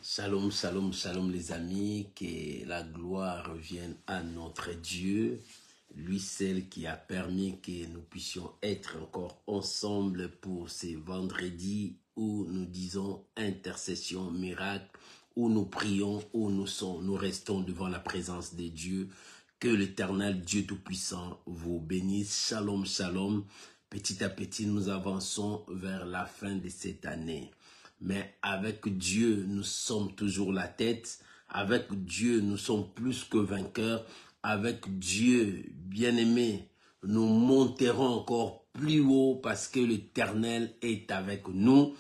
Shalom, shalom, shalom les amis, que la gloire revienne à notre Dieu, lui seul qui a permis que nous puissions être encore ensemble pour ces vendredis où nous disons intercession, miracle, où nous prions, où nous restons devant la présence de Dieu. Que l'Éternel Dieu Tout-Puissant vous bénisse. Shalom, shalom. Petit à petit, nous avançons vers la fin de cette année. Mais avec Dieu, nous sommes toujours la tête. Avec Dieu, nous sommes plus que vainqueurs. Avec Dieu, bien-aimés, nous monterons encore plus haut parce que l'Éternel est avec nous.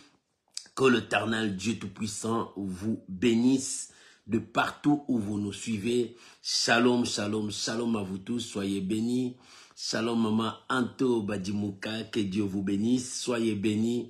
Que l'Éternel Dieu Tout-Puissant vous bénisse de partout où vous nous suivez. Shalom, shalom, shalom à vous tous. Soyez bénis. Shalom, maman Anto Badimuka. Que Dieu vous bénisse. Soyez bénis.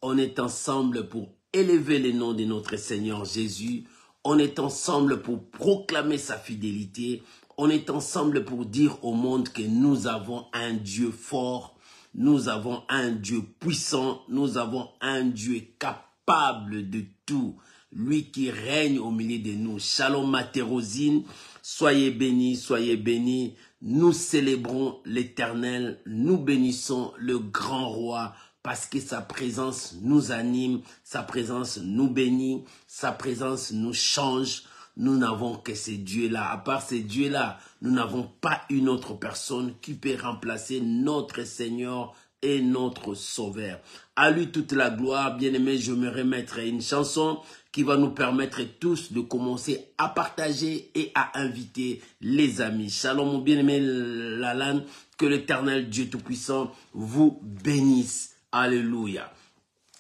On est ensemble pour élever le nom de notre Seigneur Jésus. On est ensemble pour proclamer sa fidélité. On est ensemble pour dire au monde que nous avons un Dieu fort. Nous avons un Dieu puissant. Nous avons un Dieu capable de tout. Lui qui règne au milieu de nous. Shalom Matérosine. Soyez bénis, soyez bénis. Nous célébrons l'Éternel. Nous bénissons le grand roi. Parce que sa présence nous anime, sa présence nous bénit, sa présence nous change. Nous n'avons que ces dieux-là. À part ces dieux-là, nous n'avons pas une autre personne qui peut remplacer notre Seigneur et notre Sauveur. À lui toute la gloire. Bien-aimé, je me remettrai une chanson qui va nous permettre tous de commencer à partager et à inviter les amis. Shalom, mon bien-aimé Lalan, que l'Éternel Dieu Tout-Puissant vous bénisse. Alléluia.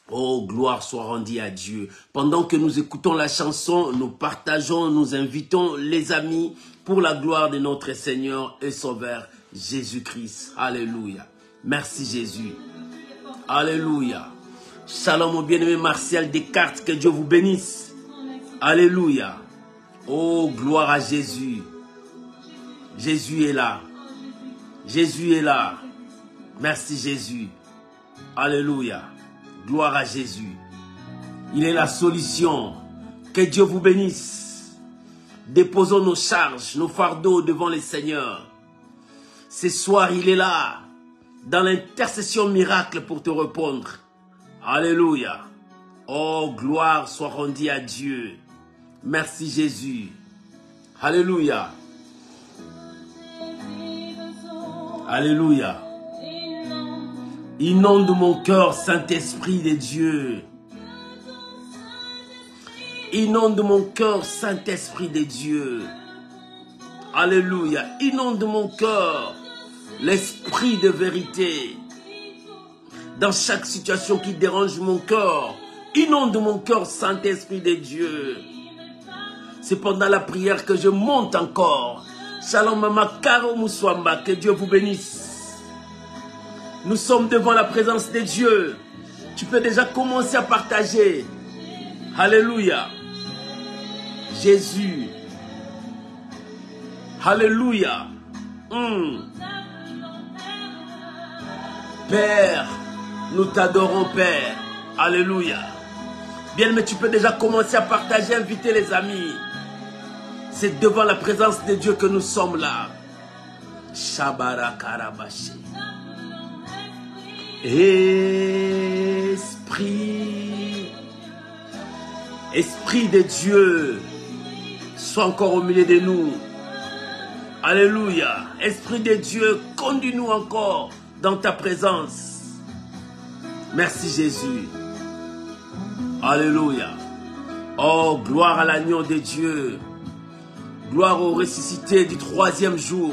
Oh, gloire soit rendue à Dieu. Pendant que nous écoutons la chanson, nous partageons, nous invitons les amis pour la gloire de notre Seigneur et Sauveur Jésus-Christ. Alléluia. Merci Jésus. Alléluia. Shalom au bien-aimé Martial Descartes, que Dieu vous bénisse. Alléluia. Oh, gloire à Jésus. Jésus est là. Jésus est là. Merci Jésus. Alléluia. Gloire à Jésus. Il est la solution. Que Dieu vous bénisse. Déposons nos charges, nos fardeaux devant le Seigneur. Ce soir, il est là, dans l'intercession miracle pour te répondre. Alléluia. Oh, gloire soit rendue à Dieu. Merci Jésus. Alléluia. Alléluia. Inonde mon cœur, Saint-Esprit de Dieu. Inonde mon cœur, Saint-Esprit de Dieu. Alléluia. Inonde mon cœur, l'Esprit de vérité. Dans chaque situation qui dérange mon cœur, inonde mon cœur, Saint-Esprit de Dieu. C'est pendant la prière que je monte encore. Shalom Mama Karo Mouswamba, que Dieu vous bénisse. Nous sommes devant la présence de Dieu. Tu peux déjà commencer à partager. Alléluia. Jésus. Alléluia. Père, nous t'adorons, Père. Alléluia. Bien, mais tu peux déjà commencer à partager, inviter les amis. C'est devant la présence de Dieu que nous sommes là. Shabara Karabashi. Esprit, Esprit de Dieu, sois encore au milieu de nous. Alléluia. Esprit de Dieu, conduis-nous encore dans ta présence. Merci Jésus. Alléluia. Oh, gloire à l'agneau de Dieu. Gloire au ressuscité du troisième jour.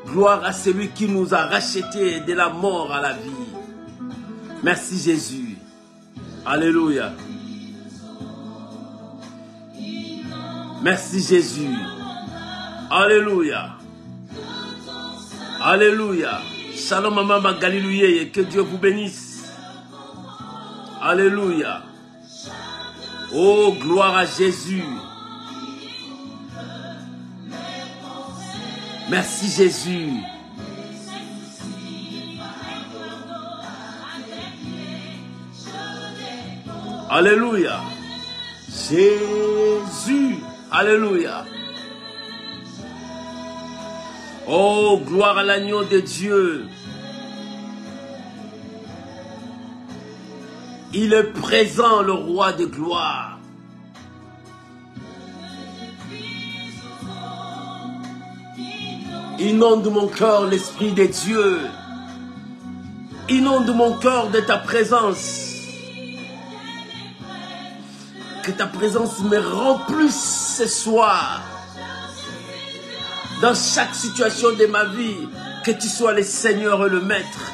Gloire à celui qui nous a rachetés de la mort à la vie. Merci Jésus. Alléluia. Merci Jésus. Alléluia. Alléluia. Shalom Mama Galilée, que Dieu vous bénisse. Alléluia. Oh, gloire à Jésus. Merci Jésus. Alléluia. Jésus. Alléluia. Oh, gloire à l'agneau de Dieu. Il est présent, le roi de gloire. Inonde mon cœur l'Esprit de Dieu. Inonde mon cœur de ta présence. Que ta présence me remplisse ce soir. Dans chaque situation de ma vie, que tu sois le Seigneur et le Maître.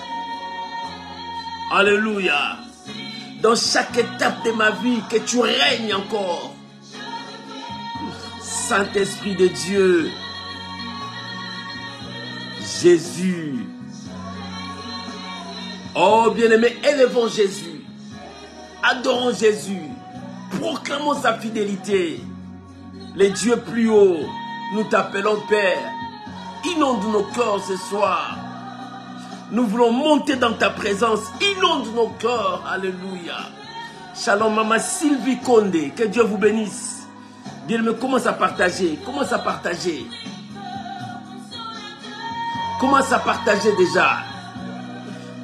Alléluia. Dans chaque étape de ma vie, que tu règnes encore. Saint-Esprit de Dieu. Jésus. Oh bien-aimé, élevons Jésus. Adorons Jésus. Proclamons sa fidélité. Les dieux plus hauts, nous t'appelons Père. Inonde nos cœurs ce soir. Nous voulons monter dans ta présence. Inonde nos cœurs. Alléluia. Shalom, maman Sylvie Condé. Que Dieu vous bénisse. Bien-aimé, commence à partager. Commence à partager. Commence à partager déjà.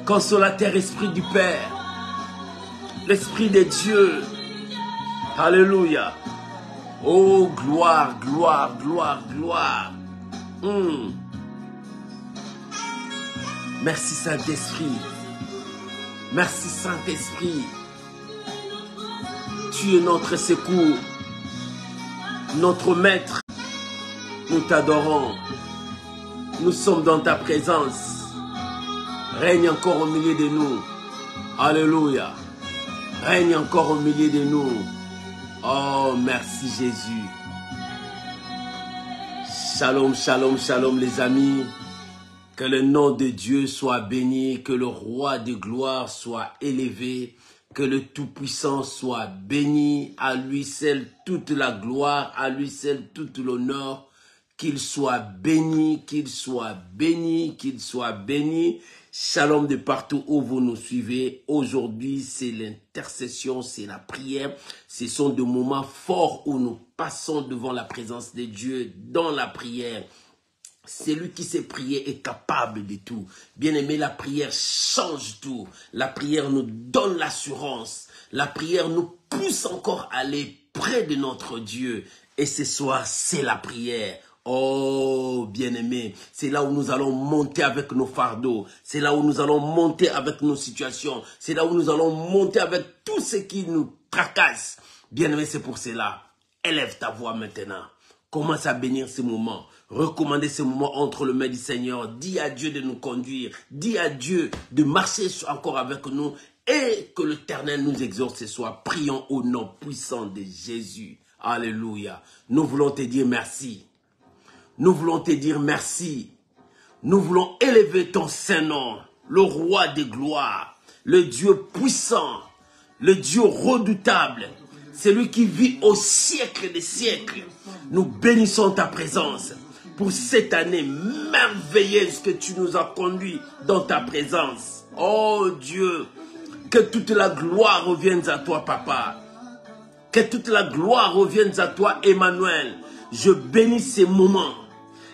Consolateur, Esprit du Père. L'Esprit de Dieu. Alléluia. Oh, gloire, gloire, gloire, gloire. Merci Saint-Esprit. Merci Saint-Esprit. Tu es notre secours. Notre Maître. Nous t'adorons. Nous sommes dans ta présence. Règne encore au milieu de nous. Alléluia. Règne encore au milieu de nous. Oh, merci Jésus. Shalom, shalom, shalom les amis. Que le nom de Dieu soit béni, que le roi de gloire soit élevé, que le Tout-Puissant soit béni, à lui seul toute la gloire, à lui seul tout l'honneur, qu'il soit béni, qu'il soit béni, qu'il soit béni. Shalom de partout où vous nous suivez. Aujourd'hui, c'est l'intercession, c'est la prière. Ce sont des moments forts où nous passons devant la présence de Dieu dans la prière. Celui qui sait prier est capable de tout. Bien-aimé, la prière change tout. La prière nous donne l'assurance. La prière nous pousse encore à aller près de notre Dieu. Et ce soir, c'est la prière. Oh, bien-aimé, c'est là où nous allons monter avec nos fardeaux. C'est là où nous allons monter avec nos situations. C'est là où nous allons monter avec tout ce qui nous tracasse. Bien-aimé, c'est pour cela. Élève ta voix maintenant. Commence à bénir ces moments. Recommandez ces moments entre le mains du Seigneur. Dis à Dieu de nous conduire. Dis à Dieu de marcher encore avec nous. Et que l'Éternel nous exauce ce soir. Prions au nom puissant de Jésus. Alléluia. Nous voulons te dire merci. Nous voulons te dire merci. Nous voulons élever ton Saint-Nom. Le roi de gloire. Le Dieu puissant. Le Dieu redoutable. Celui qui vit au siècle des siècles. Nous bénissons ta présence pour cette année merveilleuse que tu nous as conduits dans ta présence. Oh Dieu, que toute la gloire revienne à toi, Papa. Que toute la gloire revienne à toi, Emmanuel. Je bénis ces moments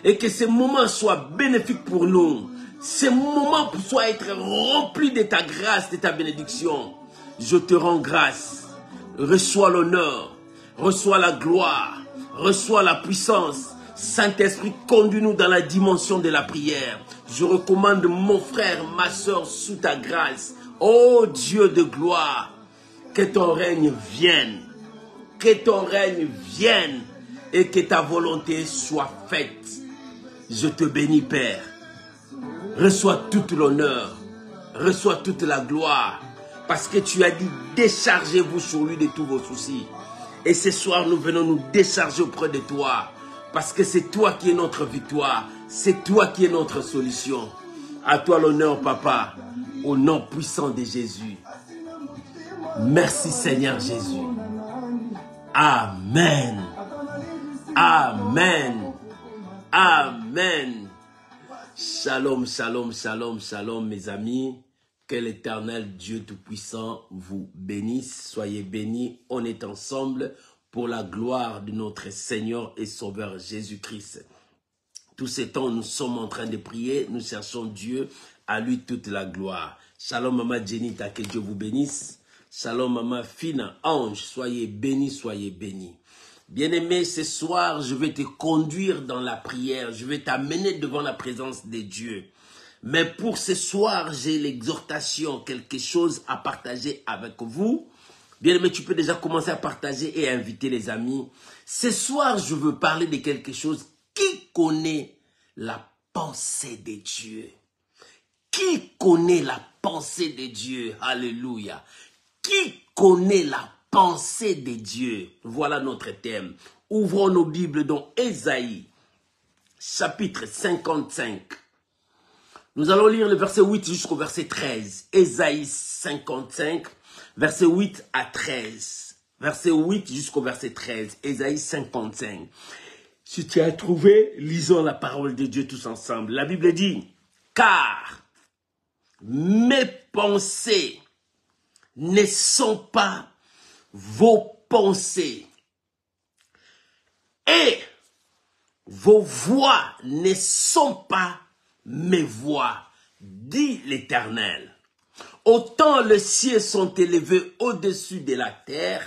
et que ces moments soient bénéfiques pour nous. Ces moments soient être remplis de ta grâce, de ta bénédiction. Je te rends grâce. Reçois l'honneur, reçois la gloire, reçois la puissance. Saint-Esprit, conduis-nous dans la dimension de la prière. Je recommande mon frère, ma soeur, sous ta grâce. Ô Dieu de gloire, que ton règne vienne. Que ton règne vienne et que ta volonté soit faite. Je te bénis, Père. Reçois toute l'honneur, reçois toute la gloire. Parce que tu as dit, déchargez-vous sur lui de tous vos soucis. Et ce soir, nous venons nous décharger auprès de toi. Parce que c'est toi qui es notre victoire. C'est toi qui es notre solution. À toi l'honneur, Papa. Au nom puissant de Jésus. Merci Seigneur Jésus. Amen. Amen. Amen. Shalom, shalom, shalom, shalom mes amis. Que l'Éternel Dieu Tout-Puissant vous bénisse. Soyez bénis. On est ensemble. pour la gloire de notre Seigneur et Sauveur Jésus-Christ. Tous ces temps, nous sommes en train de prier, nous cherchons Dieu, à lui toute la gloire. Shalom Maman Jenita, que Dieu vous bénisse. Shalom Maman Fina, ange, soyez bénis, soyez bénis. Bien-aimé, ce soir, je vais te conduire dans la prière, je vais t'amener devant la présence de Dieu. Mais pour ce soir, j'ai l'exhortation, quelque chose à partager avec vous. Bien-aimé, tu peux déjà commencer à partager et à inviter les amis. Ce soir, je veux parler de quelque chose. Qui connaît la pensée de Dieu? Qui connaît la pensée de Dieu? Alléluia. Qui connaît la pensée de Dieu? Voilà notre thème. Ouvrons nos Bibles dans Ésaïe, chapitre 55. Nous allons lire le verset 8 jusqu'au verset 13. Ésaïe 55, verset 8 à 13. Verset 8 jusqu'au verset 13. Ésaïe 55. Si tu as trouvé, lisons la parole de Dieu tous ensemble. La Bible dit, « Car mes pensées ne sont pas vos pensées, et vos voix ne sont pas mes voix, dit l'Éternel. Autant les cieux sont élevés au-dessus de la terre,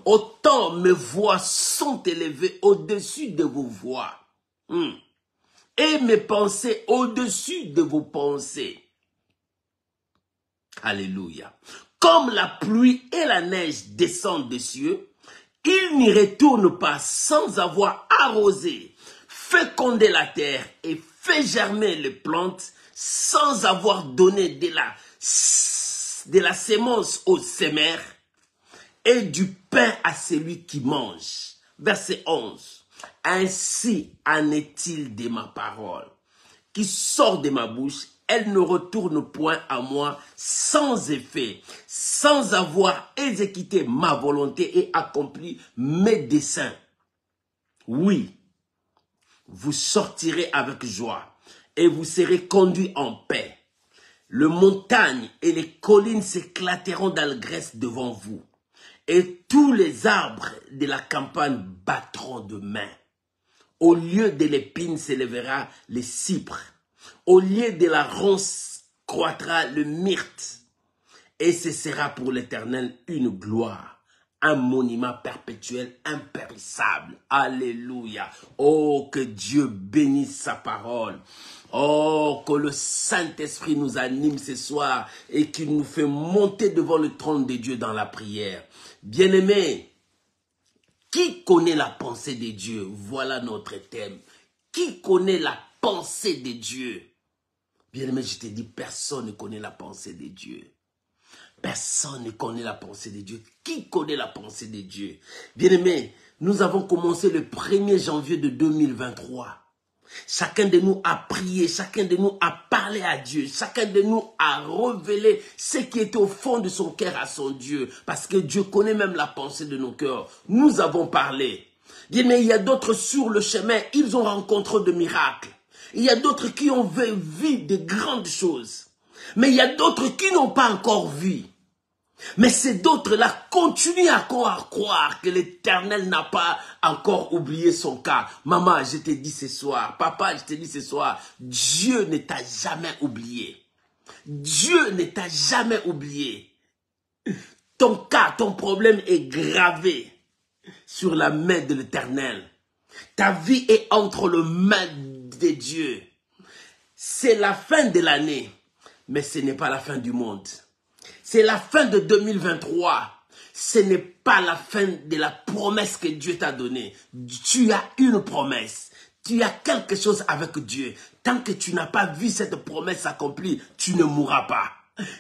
autant mes voix sont élevées au-dessus de vos voix. Et mes pensées au-dessus de vos pensées. » Alléluia. Comme la pluie et la neige descendent des cieux, ils n'y retournent pas sans avoir arrosé, fécondé la terre et fait germer les plantes, sans avoir donné de la sémence aux semeurs et du pain à celui qui mange. Verset 11. Ainsi en est-il de ma parole, qui sort de ma bouche, elle ne retourne point à moi sans effet, sans avoir exécuté ma volonté et accompli mes desseins. Oui, vous sortirez avec joie et vous serez conduits en paix. Les montagnes et les collines s'éclateront d'allégresse devant vous, et tous les arbres de la campagne battront de main. Au lieu de l'épine s'élèvera le cypre, au lieu de la ronce croîtra le myrte, et ce sera pour l'Éternel une gloire, un monument perpétuel, impérissable. Alléluia. Oh, que Dieu bénisse sa parole. Oh, que le Saint-Esprit nous anime ce soir et qu'il nous fait monter devant le trône de Dieu dans la prière. Bien-aimés, qui connaît la pensée de Dieu? Voilà notre thème. Qui connaît la pensée de Dieu? Bien-aimé, je te dis, personne ne connaît la pensée de Dieu. Personne ne connaît la pensée de Dieu. Qui connaît la pensée de Dieu? Bien-aimé, nous avons commencé le 1er janvier de 2023. Chacun de nous a prié, chacun de nous a parlé à Dieu, chacun de nous a révélé ce qui était au fond de son cœur à son Dieu, parce que Dieu connaît même la pensée de nos cœurs. Nous avons parlé. Mais il y a d'autres sur le chemin, ils ont rencontré de miracles. Il y a d'autres qui ont vu de grandes choses. Mais il y a d'autres qui n'ont pas encore vu. Mais ces d'autres-là continuent encore à croire que l'Éternel n'a pas encore oublié son cas. Maman, je te dis ce soir, papa, je te dis ce soir, Dieu ne t'a jamais oublié. Dieu ne t'a jamais oublié. Ton cas, ton problème est gravé sur la main de l'Éternel. Ta vie est entre les mains de Dieu. C'est la fin de l'année, mais ce n'est pas la fin du monde. C'est la fin de 2023. Ce n'est pas la fin de la promesse que Dieu t'a donnée. Tu as une promesse. Tu as quelque chose avec Dieu. Tant que tu n'as pas vu cette promesse s'accomplir, tu ne mourras pas.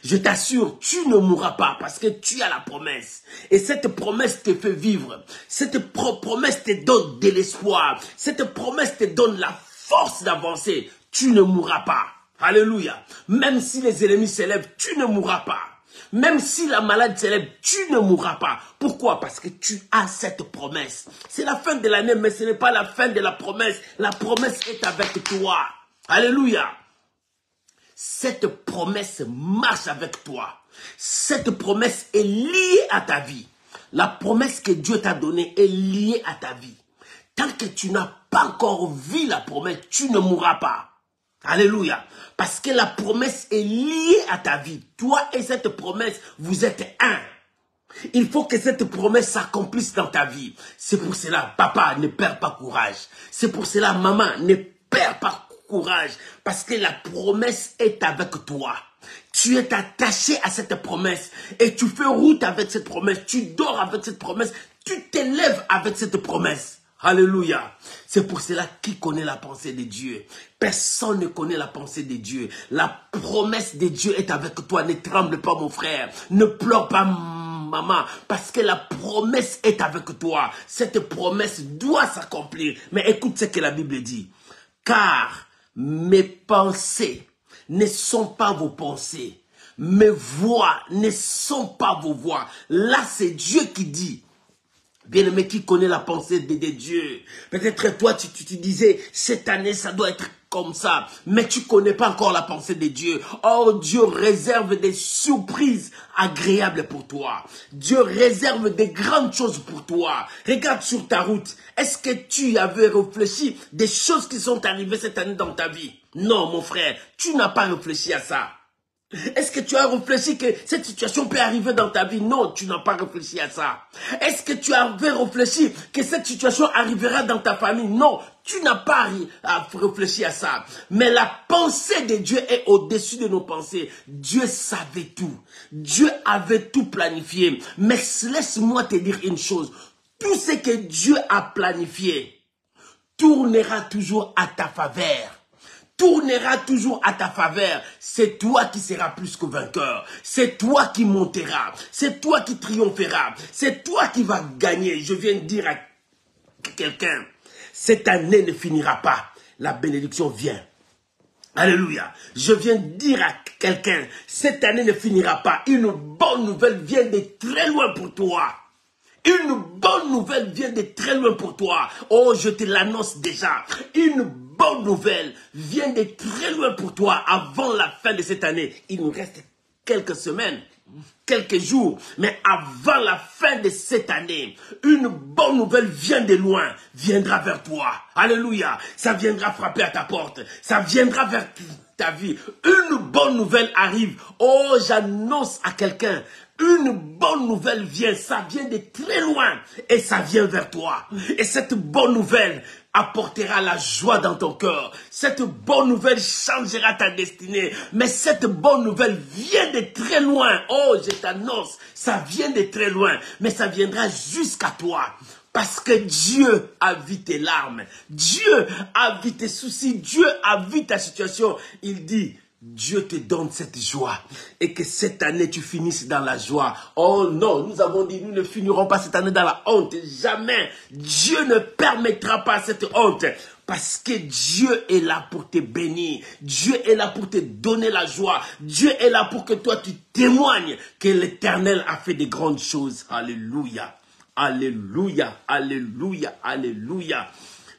Je t'assure, tu ne mourras pas parce que tu as la promesse. Et cette promesse te fait vivre. Cette promesse te donne de l'espoir. Cette promesse te donne la force d'avancer. Tu ne mourras pas. Alléluia. Même si les ennemis s'élèvent, tu ne mourras pas. Même si la maladie s'élève, tu ne mourras pas. Pourquoi? Parce que tu as cette promesse. C'est la fin de l'année, mais ce n'est pas la fin de la promesse. La promesse est avec toi. Alléluia. Cette promesse marche avec toi. Cette promesse est liée à ta vie. La promesse que Dieu t'a donnée est liée à ta vie. Tant que tu n'as pas encore vu la promesse, tu ne mourras pas. Alléluia. Parce que la promesse est liée à ta vie. Toi et cette promesse, vous êtes un. Il faut que cette promesse s'accomplisse dans ta vie. C'est pour cela, papa, ne perds pas courage. C'est pour cela, maman, ne perds pas courage. Parce que la promesse est avec toi. Tu es attaché à cette promesse et tu fais route avec cette promesse. Tu dors avec cette promesse. Tu t'élèves avec cette promesse. Alléluia. C'est pour cela qui connaît la pensée de Dieu. Personne ne connaît la pensée de Dieu. La promesse de Dieu est avec toi. Ne tremble pas, mon frère. Ne pleure pas, maman, parce que la promesse est avec toi. Cette promesse doit s'accomplir. Mais écoute ce que la Bible dit. Car mes pensées ne sont pas vos pensées. Mes voix ne sont pas vos voix. Là, c'est Dieu qui dit. Bien-aimé, qui connaît la pensée de Dieu? Peut-être toi, tu disais, cette année, ça doit être comme ça. Mais tu ne connais pas encore la pensée de Dieu. Oh, Dieu réserve des surprises agréables pour toi. Dieu réserve des grandes choses pour toi. Regarde sur ta route. Est-ce que tu avais réfléchi des choses qui sont arrivées cette année dans ta vie? Non, mon frère, tu n'as pas réfléchi à ça. Est-ce que tu as réfléchi que cette situation peut arriver dans ta vie? Non, tu n'as pas réfléchi à ça. Est-ce que tu avais réfléchi que cette situation arrivera dans ta famille? Non, tu n'as pas réfléchi à ça. Mais la pensée de Dieu est au-dessus de nos pensées. Dieu savait tout. Dieu avait tout planifié. Mais laisse-moi te dire une chose. Tout ce que Dieu a planifié tournera toujours à ta faveur. Tournera toujours à ta faveur. C'est toi qui seras plus que vainqueur. C'est toi qui monteras. C'est toi qui triompheras. C'est toi qui vas gagner. Je viens de dire à quelqu'un, cette année ne finira pas. La bénédiction vient. Alléluia. Je viens de dire à quelqu'un, cette année ne finira pas. Une bonne nouvelle vient de très loin pour toi. Une bonne nouvelle vient de très loin pour toi. Oh, je te l'annonce déjà. Une bonne nouvelle vient de très loin pour toi avant la fin de cette année. Il nous reste quelques semaines, quelques jours. Mais avant la fin de cette année, une bonne nouvelle vient de loin, viendra vers toi. Alléluia. Ça viendra frapper à ta porte. Ça viendra vers ta vie. Une bonne nouvelle arrive. Oh, j'annonce à quelqu'un. Une bonne nouvelle vient, ça vient de très loin et ça vient vers toi. Et cette bonne nouvelle apportera la joie dans ton cœur. Cette bonne nouvelle changera ta destinée. Mais cette bonne nouvelle vient de très loin. Oh, je t'annonce, ça vient de très loin, mais ça viendra jusqu'à toi. Parce que Dieu a vu tes larmes. Dieu a vu tes soucis. Dieu a vu ta situation. Il dit, Dieu te donne cette joie et que cette année tu finisses dans la joie. Oh non, nous avons dit nous ne finirons pas cette année dans la honte. Jamais. Dieu ne permettra pas cette honte parce que Dieu est là pour te bénir. Dieu est là pour te donner la joie. Dieu est là pour que toi tu témoignes que l'Éternel a fait de grandes choses. Alléluia. Alléluia. Alléluia. Alléluia.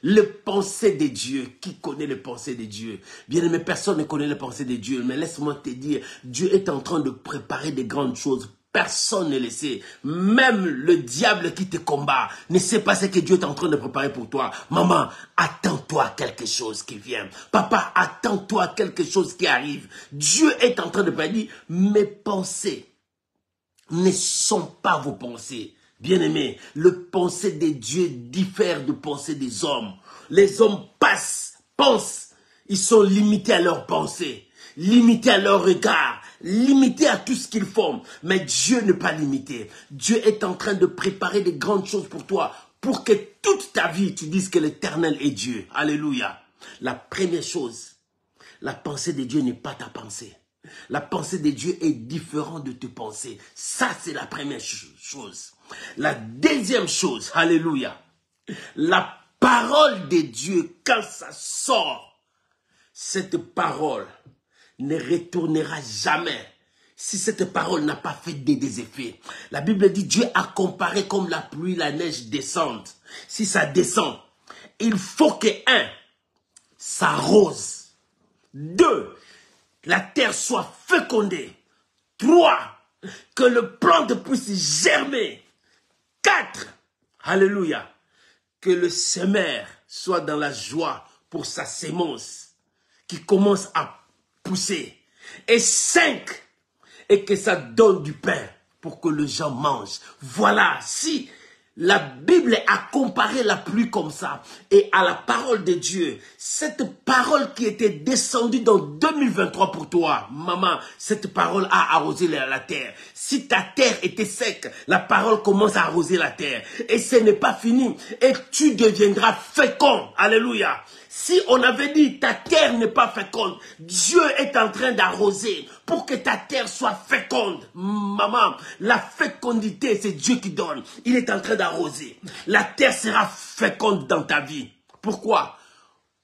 Les pensées de Dieu, qui connaît les pensées de Dieu? Bien aimé, personne ne connaît les pensées de Dieu, mais laisse-moi te dire, Dieu est en train de préparer de grandes choses. Personne ne le sait. Même le diable qui te combat ne sait pas ce que Dieu est en train de préparer pour toi. Maman, attends-toi quelque chose qui vient. Papa, attends-toi quelque chose qui arrive. Dieu est en train de préparer. Mes pensées ne sont pas vos pensées. Bien-aimé, le pensée de Dieu diffère du pensée des hommes. Les hommes pensent. Ils sont limités à leurs pensées, limités à leur regard, limités à tout ce qu'ils font. Mais Dieu n'est pas limité. Dieu est en train de préparer de grandes choses pour toi, pour que toute ta vie, tu dises que l'Éternel est Dieu. Alléluia. La première chose, la pensée de Dieu n'est pas ta pensée. La pensée de Dieu est différente de tes pensées. Ça, c'est la première chose. La deuxième chose, alléluia, la parole de Dieu, quand ça sort, cette parole ne retournera jamais si cette parole n'a pas fait des effets. La Bible dit, Dieu a comparé comme la pluie, la neige descendent. Si ça descend, il faut que, ça arrose. 2, la terre soit fécondée. 3, que le plant puisse germer. 4. Alléluia. Que le semeur soit dans la joie pour sa sémence qui commence à pousser. Et 5. Et que ça donne du pain pour que les gens mangent. Voilà, si la Bible a comparé la pluie comme ça et à la parole de Dieu, cette parole qui était descendue dans 2023 pour toi, maman, cette parole a arrosé la terre. Si ta terre était sec, la parole commence à arroser la terre. Et ce n'est pas fini. Et tu deviendras fécond. Alléluia. Si on avait dit ta terre n'est pas féconde, Dieu est en train d'arroser pour que ta terre soit féconde. Maman, la fécondité, c'est Dieu qui donne. Il est en train d'arroser. La terre sera féconde dans ta vie. Pourquoi?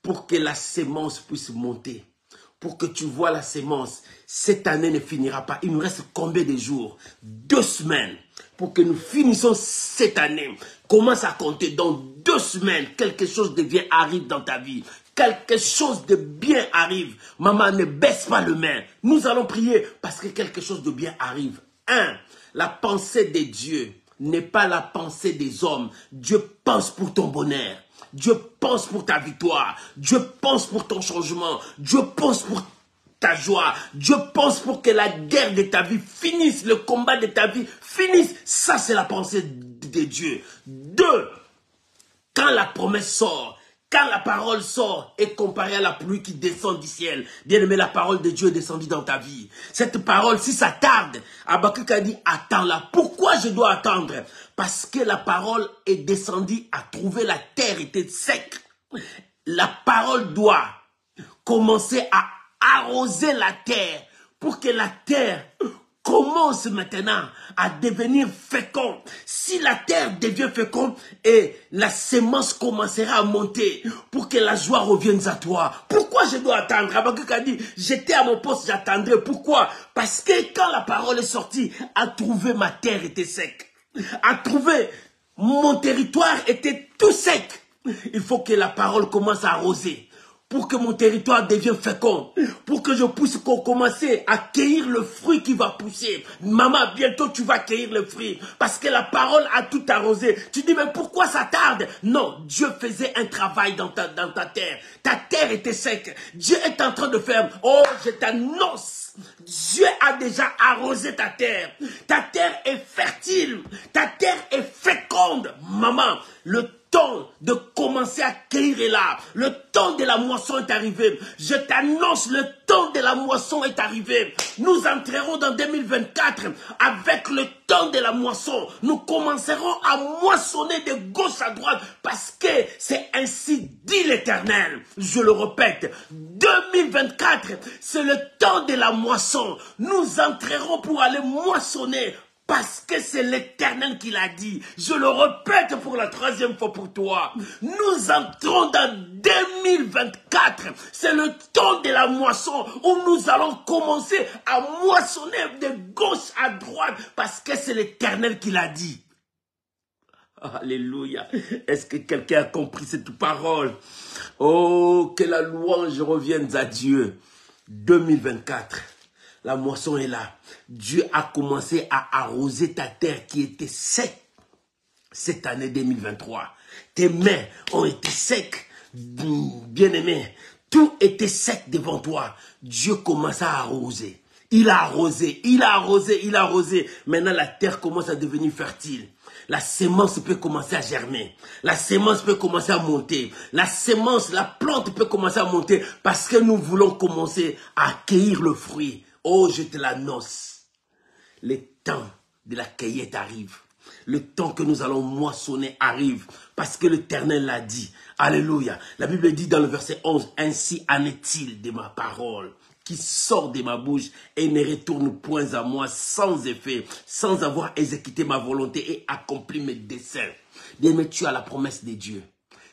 Pour que la sémence puisse monter. Pour que tu vois la sémence. Cette année ne finira pas. Il nous reste combien de jours? 2 semaines. Pour que nous finissions cette année. Commence à compter. Dans 2 semaines, quelque chose de bien arrive dans ta vie. Quelque chose de bien arrive. Maman, ne baisse pas le main. Nous allons prier parce que quelque chose de bien arrive. 1. La pensée de Dieu n'est pas la pensée des hommes. Dieu pense pour ton bonheur. Dieu pense pour ta victoire. Dieu pense pour ton changement. Dieu pense pour ta joie. Dieu pense pour que la guerre de ta vie finisse. Le combat de ta vie finisse. Ça, c'est la pensée de Dieu. 2. Quand la promesse sort, quand la parole sort, est comparée à la pluie qui descend du ciel. Bien aimé, la parole de Dieu est descendue dans ta vie. Cette parole, si ça tarde, Habakkuk a dit, attends-la. Pourquoi je dois attendre? Parce que la parole est descendue à trouver la terre était sec. La parole doit commencer à arroser la terre pour que la terre commence maintenant à devenir fécond. Si la terre devient féconde et la sémence commencera à monter pour que la joie revienne à toi. Pourquoi je dois attendre? Habakkuk a dit, j'étais à mon poste, j'attendrai. Pourquoi? Parce que quand la parole est sortie, à trouver ma terre était sec. À trouver mon territoire était tout sec. Il faut que la parole commence à arroser. Pour que mon territoire devienne fécond, pour que je puisse commencer à cueillir le fruit qui va pousser. Maman, bientôt tu vas cueillir le fruit, parce que la parole a tout arrosé. Tu dis, mais pourquoi ça tarde? Non, Dieu faisait un travail dans ta terre. Ta terre était sec. Dieu est en train de faire, oh, je t'annonce, Dieu a déjà arrosé ta terre. Ta terre est fertile. Ta terre est féconde. Maman, le temps de commencer à cueillir est là. Le temps de la moisson est arrivé. Je t'annonce, le temps de la moisson est arrivé. Nous entrerons dans 2024 avec le temps de la moisson. Nous commencerons à moissonner de gauche à droite parce que c'est ainsi dit l'Éternel. Je le répète, 2024, c'est le temps de la moisson. Nous entrerons pour aller moissonner. Parce que c'est l'Éternel qui l'a dit. Je le répète pour la 3e fois pour toi. Nous entrons dans 2024. C'est le temps de la moisson où nous allons commencer à moissonner de gauche à droite. Parce que c'est l'Éternel qui l'a dit. Alléluia. Est-ce que quelqu'un a compris cette parole? Oh, que la louange revienne à Dieu. 2024. La moisson est là. Dieu a commencé à arroser ta terre qui était sec cette année 2023. Tes mains ont été secs, bien-aimé. Tout était sec devant toi. Dieu commence à arroser. Il a arrosé, il a arrosé, il a arrosé. Maintenant, la terre commence à devenir fertile. La sémence peut commencer à germer. La sémence peut commencer à monter. La sémence, la plante peut commencer à monter parce que nous voulons commencer à cueillir le fruit. Oh, je te l'annonce. Le temps de la cueillette arrive. Le temps que nous allons moissonner arrive. Parce que l'Éternel l'a dit. Alléluia. La Bible dit dans le verset 11, « Ainsi en est-il de ma parole qui sort de ma bouche et ne retourne point à moi sans effet, sans avoir exécuté ma volonté et accompli mes desseins. » Bien-aimé, tu as la promesse de Dieu.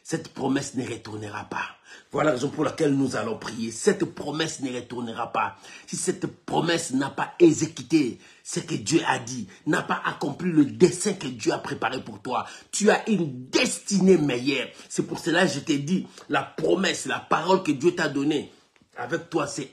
Cette promesse ne retournera pas. Voilà la raison pour laquelle nous allons prier. Cette promesse ne retournera pas. Si cette promesse n'a pas exécuté ce que Dieu a dit, n'a pas accompli le dessein que Dieu a préparé pour toi, tu as une destinée meilleure. C'est pour cela que je t'ai dit, la promesse, la parole que Dieu t'a donnée, avec toi, c'est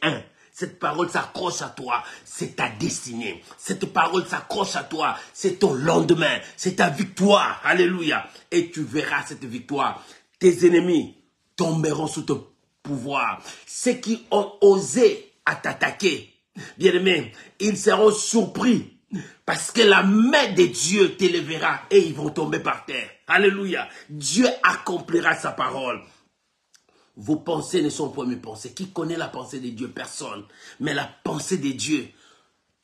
Cette parole s'accroche à toi, c'est ta destinée. Cette parole s'accroche à toi, c'est ton lendemain, c'est ta victoire. Alléluia. Et tu verras cette victoire. Tes ennemis tomberont sous ton pouvoir. Ceux qui ont osé à t'attaquer, bien-aimé, ils seront surpris. Parce que la main de Dieu t'élèvera et ils vont tomber par terre. Alléluia. Dieu accomplira sa parole. Vos pensées ne sont pas mes pensées. Qui connaît la pensée de Dieu? Personne. Mais la pensée de Dieu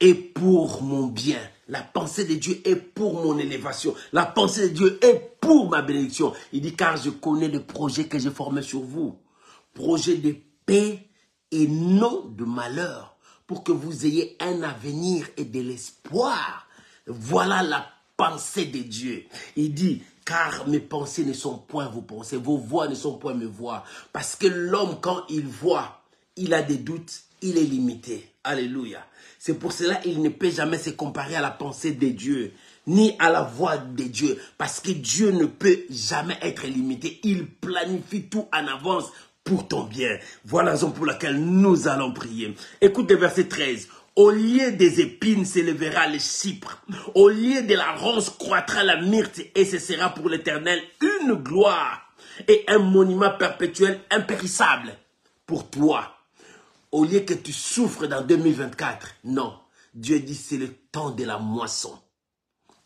est pour mon bien. La pensée de Dieu est pour mon élévation. La pensée de Dieu est pour ma bénédiction. Il dit, car je connais le projet que j'ai formé sur vous. Projet de paix et non de malheur. Pour que vous ayez un avenir et de l'espoir. Voilà la pensée de Dieu. Il dit, car mes pensées ne sont point vos pensées, vos voix ne sont point mes voix. Parce que l'homme, quand il voit, il a des doutes, il est limité. Alléluia. C'est pour cela qu'il ne peut jamais se comparer à la pensée de Dieu, ni à la voix de Dieu. Parce que Dieu ne peut jamais être limité. Il planifie tout en avance pour ton bien. Voilà la raison pour laquelle nous allons prier. Écoute le verset 13. Au lieu des épines s'élèvera le cypre. Au lieu de la ronce croîtra la myrte et ce sera pour l'Éternel une gloire et un monument perpétuel impérissable pour toi. Au lieu que tu souffres dans 2024, non. Dieu dit c'est le temps de la moisson.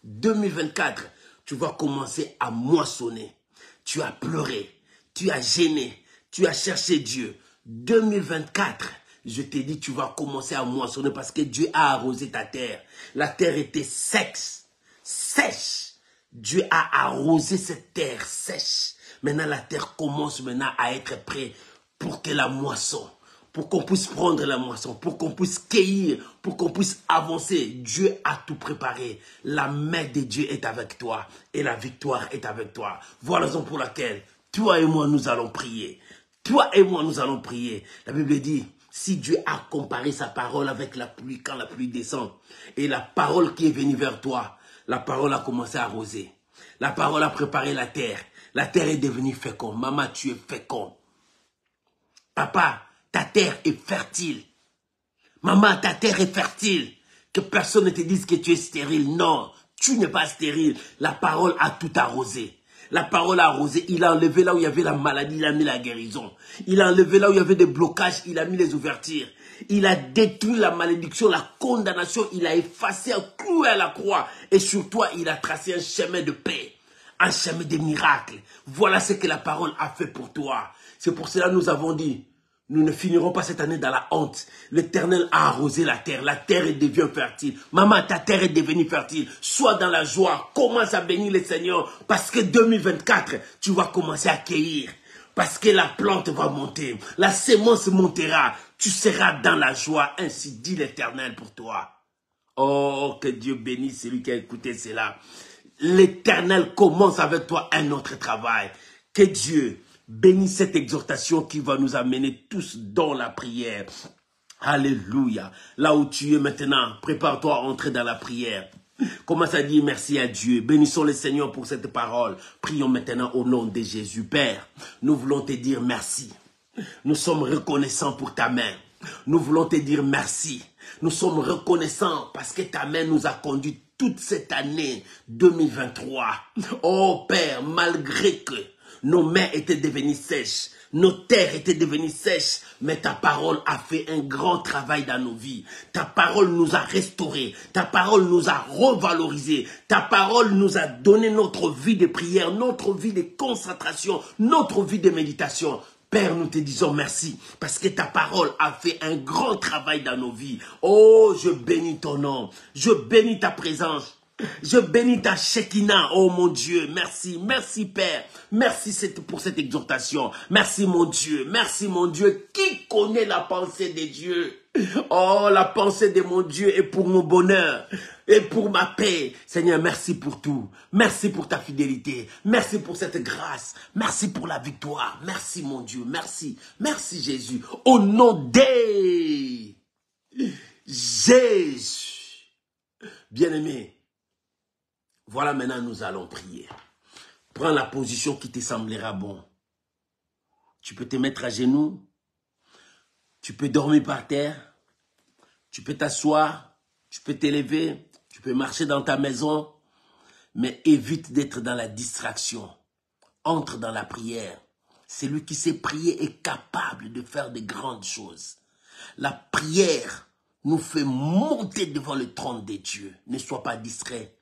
2024, tu vas commencer à moissonner. Tu as pleuré, tu as gêné, tu as cherché Dieu. 2024, je t'ai dit, tu vas commencer à moissonner parce que Dieu a arrosé ta terre. La terre était sèche. Dieu a arrosé cette terre sèche. Maintenant, la terre commence maintenant à être prête pour que la moisson, pour qu'on puisse prendre la moisson, pour qu'on puisse cueillir, pour qu'on puisse avancer. Dieu a tout préparé. La main de Dieu est avec toi et la victoire est avec toi. Voilà la raison pour laquelle toi et moi, nous allons prier. Toi et moi, nous allons prier. La Bible dit, si Dieu a comparé sa parole avec la pluie, quand la pluie descend, et la parole qui est venue vers toi, la parole a commencé à arroser. La parole a préparé la terre. La terre est devenue féconde. Maman, tu es fécond. Papa, ta terre est fertile. Maman, ta terre est fertile. Que personne ne te dise que tu es stérile. Non, tu n'es pas stérile. La parole a tout arrosé. La parole a arrosé. Il a enlevé là où il y avait la maladie, il a mis la guérison. Il a enlevé là où il y avait des blocages, il a mis les ouvertures. Il a détruit la malédiction, la condamnation. Il a effacé, cloué à la croix. Et sur toi, il a tracé un chemin de paix. Un chemin de miracles. Voilà ce que la parole a fait pour toi. C'est pour cela que nous avons dit, nous ne finirons pas cette année dans la honte. L'Éternel a arrosé la terre est devenue fertile. Maman, ta terre est devenue fertile. Sois dans la joie, commence à bénir le Seigneur. Parce que 2024, tu vas commencer à cueillir. Parce que la plante va monter, la sémence montera. Tu seras dans la joie, ainsi dit l'Éternel pour toi. Oh, que Dieu bénisse celui qui a écouté cela. L'Éternel commence avec toi un autre travail. Que Dieu bénisse cette exhortation qui va nous amener tous dans la prière. Alléluia. Là où tu es maintenant, prépare-toi à entrer dans la prière. Commence à dire merci à Dieu. Bénissons le Seigneur pour cette parole. Prions maintenant au nom de Jésus. Père, nous voulons te dire merci. Nous sommes reconnaissants pour ta main. Nous voulons te dire merci. Nous sommes reconnaissants parce que ta main nous a conduits toute cette année 2023. Oh Père, malgré que nos mains étaient devenues sèches, nos terres étaient devenues sèches, mais ta parole a fait un grand travail dans nos vies. Ta parole nous a restaurés, ta parole nous a revalorisés, ta parole nous a donné notre vie de prière, notre vie de concentration, notre vie de méditation. Père, nous te disons merci parce que ta parole a fait un grand travail dans nos vies. Oh, je bénis ton nom, je bénis ta présence. Je bénis ta Shekinah, oh mon Dieu, merci, merci Père, merci pour cette exhortation, merci mon Dieu, qui connaît la pensée de Dieu? Oh, la pensée de mon Dieu est pour mon bonheur et pour ma paix. Seigneur, merci pour tout, merci pour ta fidélité, merci pour cette grâce, merci pour la victoire, merci mon Dieu, merci Jésus, au nom de Jésus, bien-aimé. Voilà, maintenant nous allons prier. Prends la position qui te semblera bon. Tu peux te mettre à genoux. Tu peux dormir par terre. Tu peux t'asseoir, tu peux t'élever, tu peux marcher dans ta maison, mais évite d'être dans la distraction. Entre dans la prière. Celui qui sait prier est capable de faire de grandes choses. La prière nous fait monter devant le trône de Dieu. Ne sois pas distrait.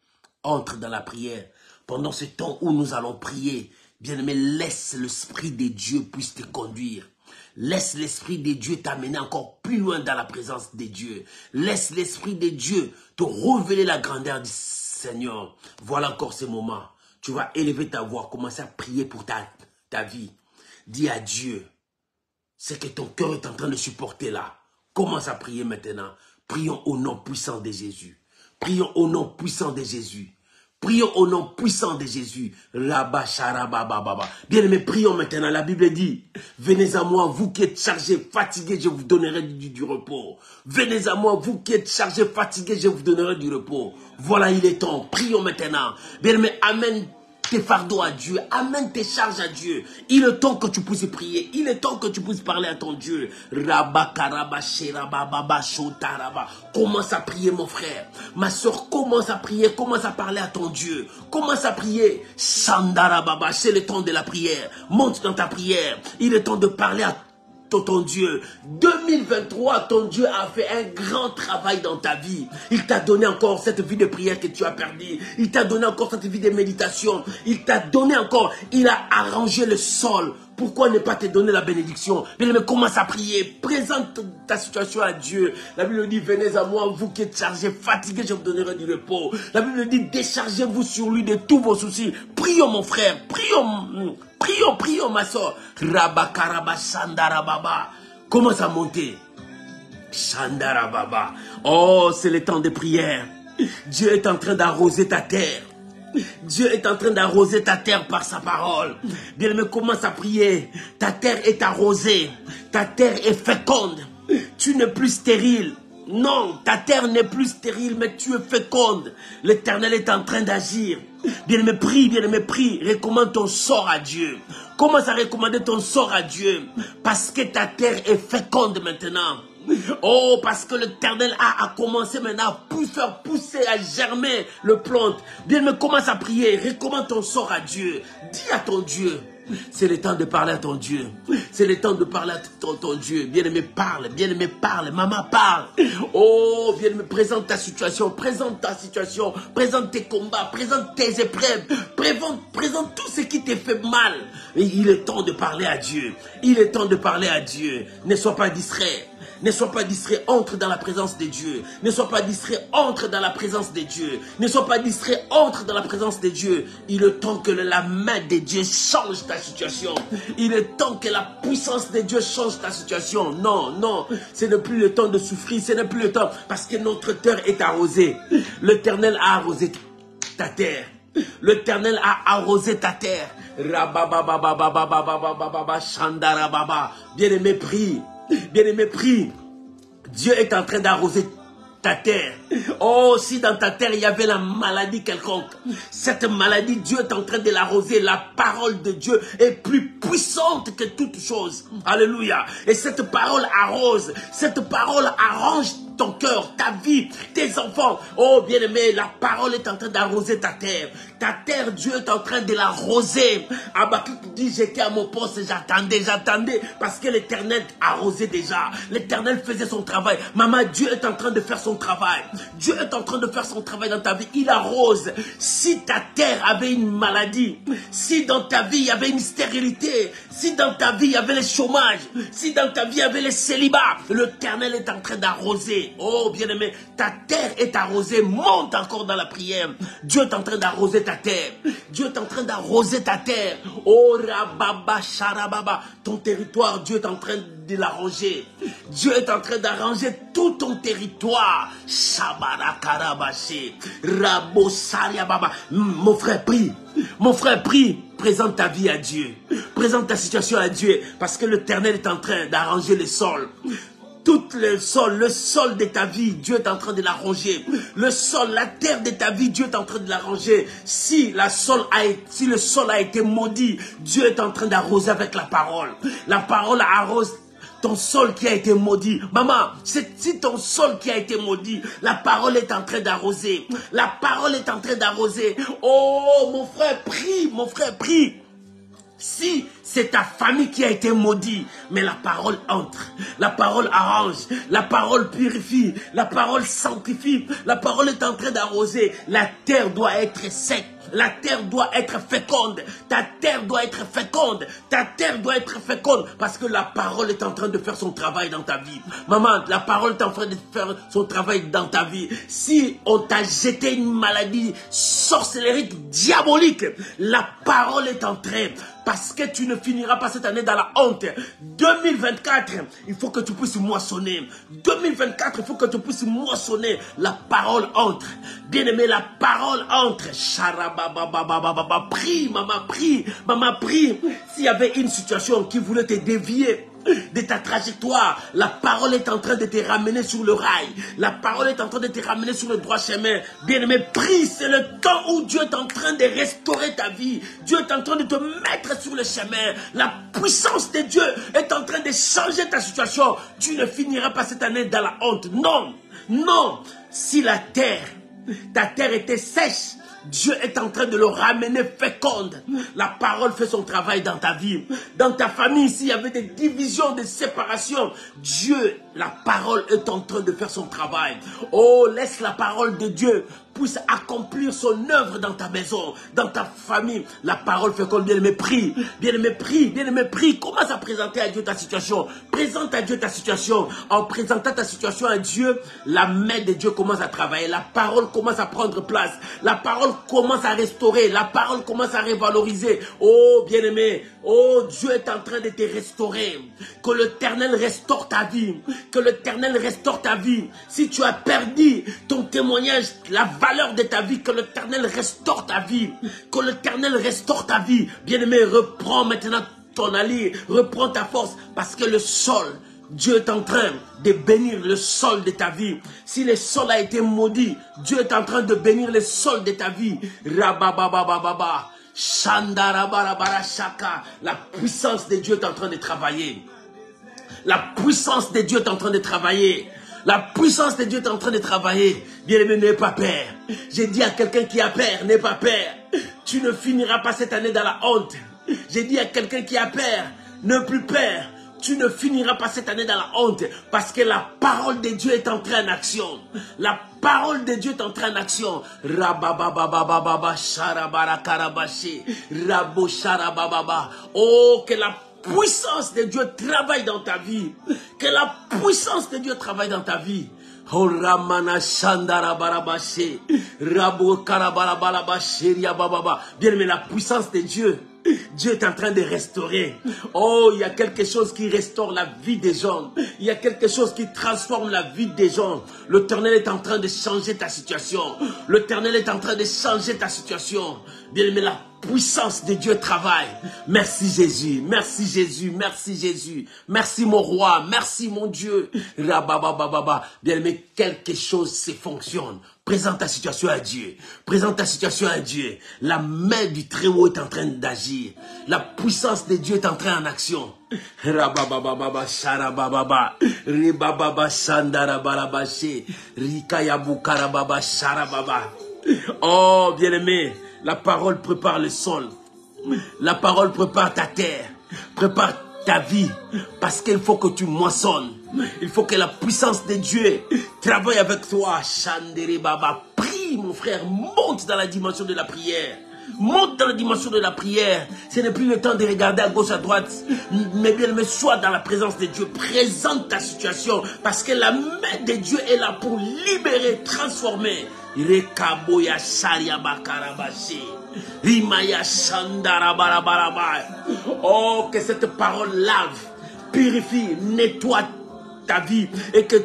Entre dans la prière. Pendant ce temps où nous allons prier, bien-aimé, laisse l'Esprit de Dieu puisse te conduire. Laisse l'Esprit de Dieu t'amener encore plus loin dans la présence de Dieu. Laisse l'Esprit de Dieu te révéler la grandeur du Seigneur. Voilà encore ce moment. Tu vas élever ta voix, commencer à prier pour ta vie. Dis à Dieu ce que ton cœur est en train de supporter là. Commence à prier maintenant. Prions au nom puissant de Jésus. Prions au nom puissant de Jésus. Prions au nom puissant de Jésus. Bien-aimés, prions maintenant. La Bible dit, venez à moi, vous qui êtes chargés, fatigués, je vous donnerai du repos. Venez à moi, vous qui êtes chargés, fatigués, je vous donnerai du repos. Voilà, il est temps. Prions maintenant. Bien-aimés, amène tes fardeaux à Dieu, amène tes charges à Dieu. Il est temps que tu puisses prier, il est temps que tu puisses parler à ton Dieu. Commence à prier mon frère, ma soeur, commence à prier, commence à parler à ton Dieu. Commence à prier. Shandarababa, c'est le temps de la prière. Monte dans ta prière, il est temps de parler à ton Dieu. 2023, ton Dieu a fait un grand travail dans ta vie. Il t'a donné encore cette vie de prière que tu as perdue. Il t'a donné encore cette vie de méditation. Il t'a donné encore, il a arrangé le sol. Pourquoi ne pas te donner la bénédiction? Mais commence à prier. Présente ta situation à Dieu. La Bible dit, venez à moi, vous qui êtes chargés, fatigués, je vous donnerai du repos. La Bible dit, déchargez-vous sur lui de tous vos soucis. Prions mon frère, prions. Prions, prions ma soeur. Rabakaraba Shandarababa. Commence à monter. Shandarababa. Oh, c'est le temps de prière. Dieu est en train d'arroser ta terre. Dieu est en train d'arroser ta terre par sa parole. Bien-aimé, commence à prier. Ta terre est arrosée. Ta terre est féconde. Tu n'es plus stérile. Non, ta terre n'est plus stérile, mais tu es féconde. L'Éternel est en train d'agir. Bien-aimé, prie, recommande ton sort à Dieu. Commence à recommander ton sort à Dieu. Parce que ta terre est féconde maintenant. Oh, parce que l'Éternel a commencé maintenant à faire pousser, à germer le plante. Bien-aimé, commence à prier, recommande ton sort à Dieu. Dis à ton Dieu. C'est le temps de parler à ton Dieu. C'est le temps de parler à ton Dieu. Bien-aimé, parle. Bien-aimé, parle. Maman, parle. Oh, bien-aimé, présente ta situation. Présente ta situation. Présente tes combats. Présente tes épreuves. Présente tout ce qui te fait mal. Et il est temps de parler à Dieu. Il est temps de parler à Dieu. Ne sois pas distrait. Ne sois pas distrait, entre dans la présence de Dieu. Ne sois pas distrait, entre dans la présence de Dieu. Ne sois pas distrait, entre dans la présence de Dieu. Il est temps que la main de Dieu change ta situation. Il est temps que la puissance de Dieu change ta situation. Non, non, ce n'est plus le temps de souffrir, ce n'est plus le temps. Parce que notre terre est arrosée. L'Éternel a arrosé ta terre. L'Éternel a arrosé ta terre. Bien-aimé, prie. Bien-aimé, prie. Dieu est en train d'arroser ta terre. Oh, si dans ta terre il y avait la maladie quelconque, cette maladie, Dieu est en train de l'arroser. La parole de Dieu est plus puissante que toute chose. Alléluia. Et cette parole arrose, cette parole arrange ton cœur, ta vie, tes enfants. Oh, bien-aimé, la parole est en train d'arroser ta terre. Ta terre, Dieu est en train de l'arroser. Habakkuk dit, j'étais à mon poste, j'attendais, parce que l'Éternel arrosait déjà. L'Éternel faisait son travail. Maman, Dieu est en train de faire son travail. Dieu est en train de faire son travail dans ta vie. Il arrose. Si ta terre avait une maladie, si dans ta vie il y avait une stérilité, si dans ta vie il y avait le chômage, si dans ta vie il y avait le célibat, l'Éternel est en train d'arroser. Oh, bien-aimé, ta terre est arrosée. Monte encore dans la prière. Dieu est en train d'arroser ta terre. Dieu est en train d'arroser ta terre. Oh, rababa, charababa. Ton territoire, Dieu est en train de l'arranger. Dieu est en train d'arranger tout ton territoire. Shabarakarabaché. Rabosariababa. Mon frère, prie. Mon frère, prie. Présente ta vie à Dieu. Présente ta situation à Dieu. Parce que l'Éternel est en train d'arranger le sol. Tout le sol de ta vie, Dieu est en train de l'arranger. Le sol, la terre de ta vie, Dieu est en train de l'arranger. Si le sol a été maudit, Dieu est en train d'arroser avec la parole. La parole arrose ton sol qui a été maudit. Maman, si ton sol qui a été maudit, la parole est en train d'arroser. La parole est en train d'arroser. Oh, mon frère, prie, mon frère, prie. Si c'est ta famille qui a été maudite, mais la parole entre, la parole arrange, la parole purifie, la parole sanctifie, la parole est en train d'arroser. La terre doit être sec, la terre doit être féconde, ta terre doit être féconde, ta terre doit être féconde, parce que la parole est en train de faire son travail dans ta vie. Maman, la parole est en train de faire son travail dans ta vie. Si on t'a jeté une maladie sorcellérique, diabolique, la parole est en train, parce que tu ne finiras pas cette année dans la honte. 2024, il faut que tu puisses moissonner. 2024, il faut que tu puisses moissonner. La parole entre. Bien-aimé, la parole entre. Prie, maman, prie. Maman, prie. S'il y avait une situation qui voulait te dévier de ta trajectoire, la parole est en train de te ramener sur le rail. La parole est en train de te ramener sur le droit chemin. Bien-aimé, prie, c'est le temps où Dieu est en train de restaurer ta vie. Dieu est en train de te mettre sur le chemin. La puissance de Dieu est en train de changer ta situation. Tu ne finiras pas cette année dans la honte. Non, non. Si ta terre était sèche, Dieu est en train de le ramener féconde. La parole fait son travail dans ta vie. Dans ta famille, s'il y avait des divisions, des séparations, Dieu, la parole est en train de faire son travail. Oh, laisse la parole de Dieu puisse accomplir son œuvre dans ta maison, dans ta famille. La parole fait comme bien-aimé, prie. Bien-aimé, prie. Bien-aimé, prie. Commence à présenter à Dieu ta situation. Présente à Dieu ta situation. En présentant ta situation à Dieu, la main de Dieu commence à travailler. La parole commence à prendre place. La parole commence à restaurer. La parole commence à revaloriser. Oh, bien-aimé. Oh, Dieu est en train de te restaurer. Que l'Éternel restaure ta vie. Que l'Éternel restaure ta vie. Si tu as perdu ton témoignage, la valeur de ta vie, que l'Éternel restaure ta vie. Que l'Éternel restaure ta vie. Bien-aimé, reprends maintenant ton allure. Reprends ta force. Parce que le sol, Dieu est en train de bénir le sol de ta vie. Si le sol a été maudit, Dieu est en train de bénir le sol de ta vie. Rabababababa. Shandarabarabara shaka. La puissance de Dieu est en train de travailler. La puissance de Dieu est en train de travailler. La puissance de Dieu est en train de travailler. Bien-aimé, n'aie pas peur. J'ai dit à quelqu'un qui a peur, n'aie pas peur. Tu ne finiras pas cette année dans la honte. J'ai dit à quelqu'un qui a peur, n'aie plus peur. Tu ne finiras pas cette année dans la honte. Parce que la parole de Dieu est entrée en action. La parole de Dieu est entrée en action. Rabababababa, sharabara karabashi, rabo sharabababa. Oh, que la puissance de Dieu travaille dans ta vie. Que la puissance de Dieu travaille dans ta vie. Oh, Ramana Shandara Barabashi, Rabo Karabarabarabashi, Riabababa. Bien, mais la puissance de Dieu. Dieu est en train de restaurer. Oh, il y a quelque chose qui restaure la vie des gens. Il y a quelque chose qui transforme la vie des gens. L'Éternel est en train de changer ta situation. L'Éternel est en train de changer ta situation. Bien aimé, la puissance de Dieu travaille. Merci Jésus, merci Jésus, merci Jésus. Merci mon roi, merci mon Dieu. Rababababa. Bien aimé, quelque chose se fonctionne. Présente ta situation à Dieu. Présente ta situation à Dieu. La main du Très-Haut est en train d'agir. La puissance de Dieu est entrée en action. Rababababa, sharabababa, ribababa, shandarabarabashe, rikayabu karababa, sharababa. Oh, bien-aimé, la parole prépare le sol. La parole prépare ta terre. Prépare ta vie. Parce qu'il faut que tu moissonnes. Il faut que la puissance de Dieu travaille avec toi. Chandere Baba, prie mon frère, monte dans la dimension de la prière. Monte dans la dimension de la prière. Ce n'est plus le temps de regarder à gauche, à droite. Mais bien, mais sois dans la présence de Dieu. Présente ta situation. Parce que la main de Dieu est là pour libérer, transformer. Rekaboya sharia bakarabashi. Rimaya shandara barabaraba. Oh, que cette parole lave, purifie, nettoie ta vie et que